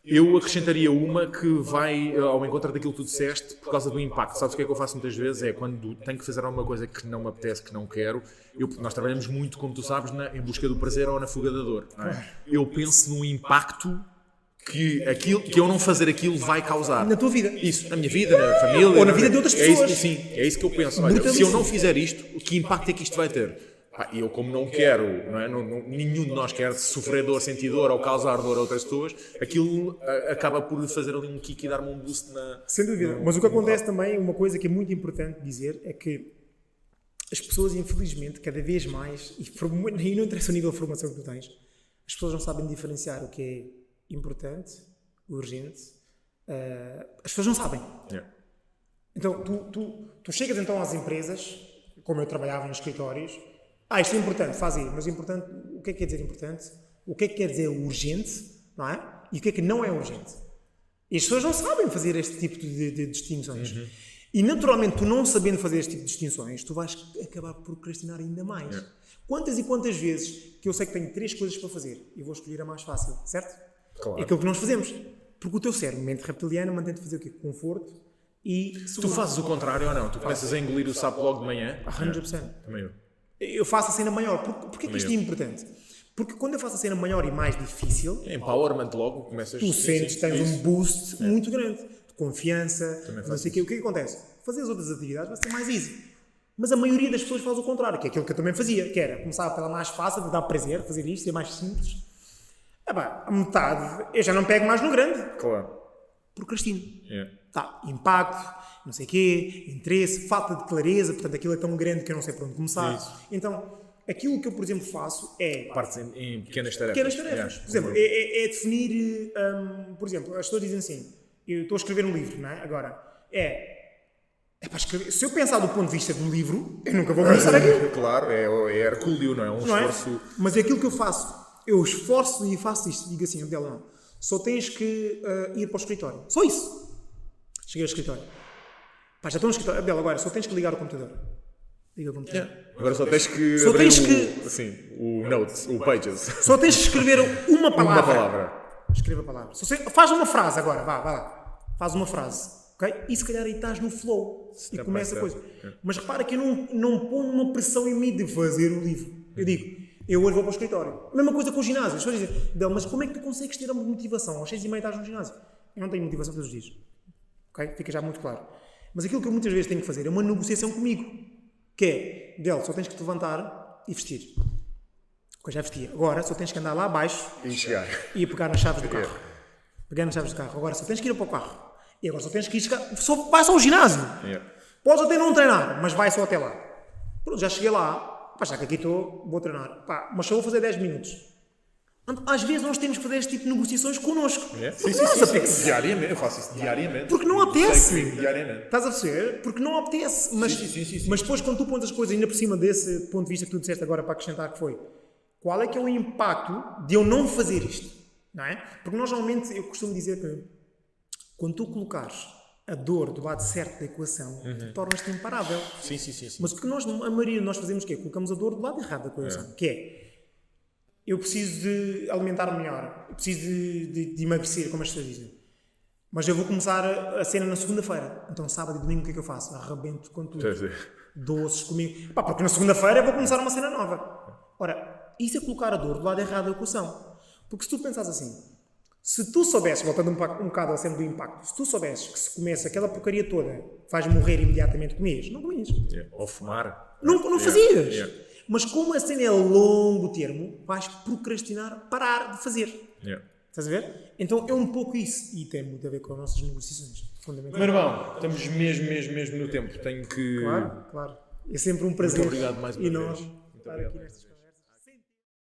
Eu acrescentaria uma que vai ao encontro daquilo que tu disseste por causa do impacto. Sabes o que é que eu faço muitas vezes? É quando tenho que fazer alguma coisa que não me apetece, que não quero. Nós trabalhamos muito, como tu sabes, em busca do prazer ou na fuga da dor. Não é? Eu penso no impacto que eu não fazer aquilo vai causar. Na tua vida. Isso, na minha vida, na família. Ou na vida de outras pessoas. É isso que eu penso. Olha, se eu não fizer isto, que impacto é que isto vai ter? Eu como não quero, não é? Nenhum de nós quer sofrer dor, sentir dor ou causar dor a outras pessoas, aquilo acaba por fazer ali um kick e dar-me um boost na... Sem dúvida. Mas o que acontece também, uma coisa que é muito importante dizer, é que as pessoas, infelizmente, cada vez mais, e não interessa o nível de formação que tu tens, as pessoas não sabem diferenciar o que é importante, urgente, as pessoas não sabem. Então, tu chegas então às empresas, como eu trabalhava nos escritórios, isto é importante, faz aí, mas importante, o que é que quer dizer importante? O que é que quer dizer urgente, não é? E o que é que não é urgente? E as pessoas não sabem fazer este tipo de distinções. E naturalmente, tu não sabendo fazer este tipo de distinções, tu vais acabar por procrastinar ainda mais. Quantas e quantas vezes que eu sei que tenho 3 coisas para fazer e vou escolher a mais fácil, certo? Claro. É aquilo que nós fazemos. Porque o teu cérebro, mente reptiliana, mantém-te a fazer o quê? Conforto e... Tu fazes o contrário ou não? Tu começas a engolir o sapo logo de manhã? 100%. Também eu. Eu faço a cena maior. Porquê que isto é importante? Porque quando eu faço a cena maior e mais difícil... Empowerment logo, começas... Tu sentes, tens um boost muito grande. De confiança, não sei o quê. O que é que acontece? Fazer as outras atividades vai ser mais easy. Mas a maioria das pessoas faz o contrário, que é aquilo que eu também fazia, que era começar pela mais fácil, de dar prazer, fazer isto, ser mais simples. A metade, eu já não pego mais no grande. Claro. Procrastino. Impacto, não sei o quê, interesse, falta de clareza, portanto aquilo é tão grande que eu não sei por onde começar. Então, aquilo que eu, por exemplo, faço é... Partes em pequenas tarefas. Pequenas tarefas. Por exemplo, é definir, por exemplo, as pessoas dizem assim, eu estou a escrever um livro, não é? Agora, para escrever. Se eu pensar do ponto de vista do livro, eu nunca vou começar aquilo. Claro, é hercúleo, não é? Esforço... Mas é aquilo que eu faço. Eu esforço e faço isto. Digo assim, Abdel, não. Só tens que ir para o escritório. Só isso. Cheguei ao escritório. Já estou no escritório. Abdel, agora só tens que ligar o computador. Liga o computador. Agora só tens que só abrir tens que... o Notes, o Pages. Só tens que escrever uma palavra. Uma palavra. Escreva a palavra. Faz uma frase agora. Vá lá. Faz uma frase. Okay? E se calhar aí estás no flow. E começa a coisa. Mas repara que eu não ponho uma pressão em mim de fazer o livro. Eu digo... Eu hoje vou para o escritório. A mesma coisa com o ginásio. As pessoas dizem, Del, mas como é que tu consegues ter a motivação? Às 6h30 estás no ginásio. Eu não tenho motivação todos os dias. Ok? Fica já muito claro. Mas aquilo que eu muitas vezes tenho que fazer é uma negociação comigo. Que é, Del, só tens que te levantar e vestir. Eu já vestia. Agora só tens que andar lá abaixo E chegar. e pegar nas chaves do carro. Pegar nas chaves do carro. Agora só tens que ir para o carro. E agora só tens que ir vai só ao ginásio. Podes até não treinar, mas vai só até lá. Pronto, já cheguei lá. Pá, já que aqui estou, vou treinar. Pá, mas só vou fazer 10 minutos. Às vezes nós temos que fazer este tipo de negociações connosco. Sim. Diariamente. Eu faço isso diariamente. Porque não apetece. Sei comigo, diariamente. Estás a perceber? Porque não apetece. Mas, Sim. mas depois, quando tu pões as coisas ainda por cima desse ponto de vista que tu disseste agora para acrescentar, que foi qual é que é o impacto de eu não fazer isto? Não é? Porque nós normalmente, eu costumo dizer que quando tu colocares a dor do lado certo da equação, tu tornas-te imparável. Sim. Mas porque nós, a maioria de nós fazemos o quê? Colocamos a dor do lado errado da equação. Que é, eu preciso de alimentar melhor, eu preciso de emagrecer, como as pessoas dizem. Mas eu vou começar a cena na segunda-feira. Então, sábado e domingo, o que é que eu faço? Arrebento com tudo. Doces comigo. Pá, porque na segunda-feira eu vou começar uma cena nova. Ora, isso é colocar a dor do lado errado da equação. Porque se tu pensares assim, se tu soubesses, voltando um bocado ao cena do impacto, se tu soubesses que se começa aquela porcaria toda, vais morrer imediatamente, comias? Não comias. Ou fumar. Não fazias. Mas como a cena é longo termo, vais procrastinar, parar de fazer. Estás a ver? Então é um pouco isso. E tem muito a ver com as nossas negociações. Meu irmão, estamos mesmo no tempo. Tenho que... Claro. É sempre um prazer. Muito obrigado mais uma vez. Estar aqui nestas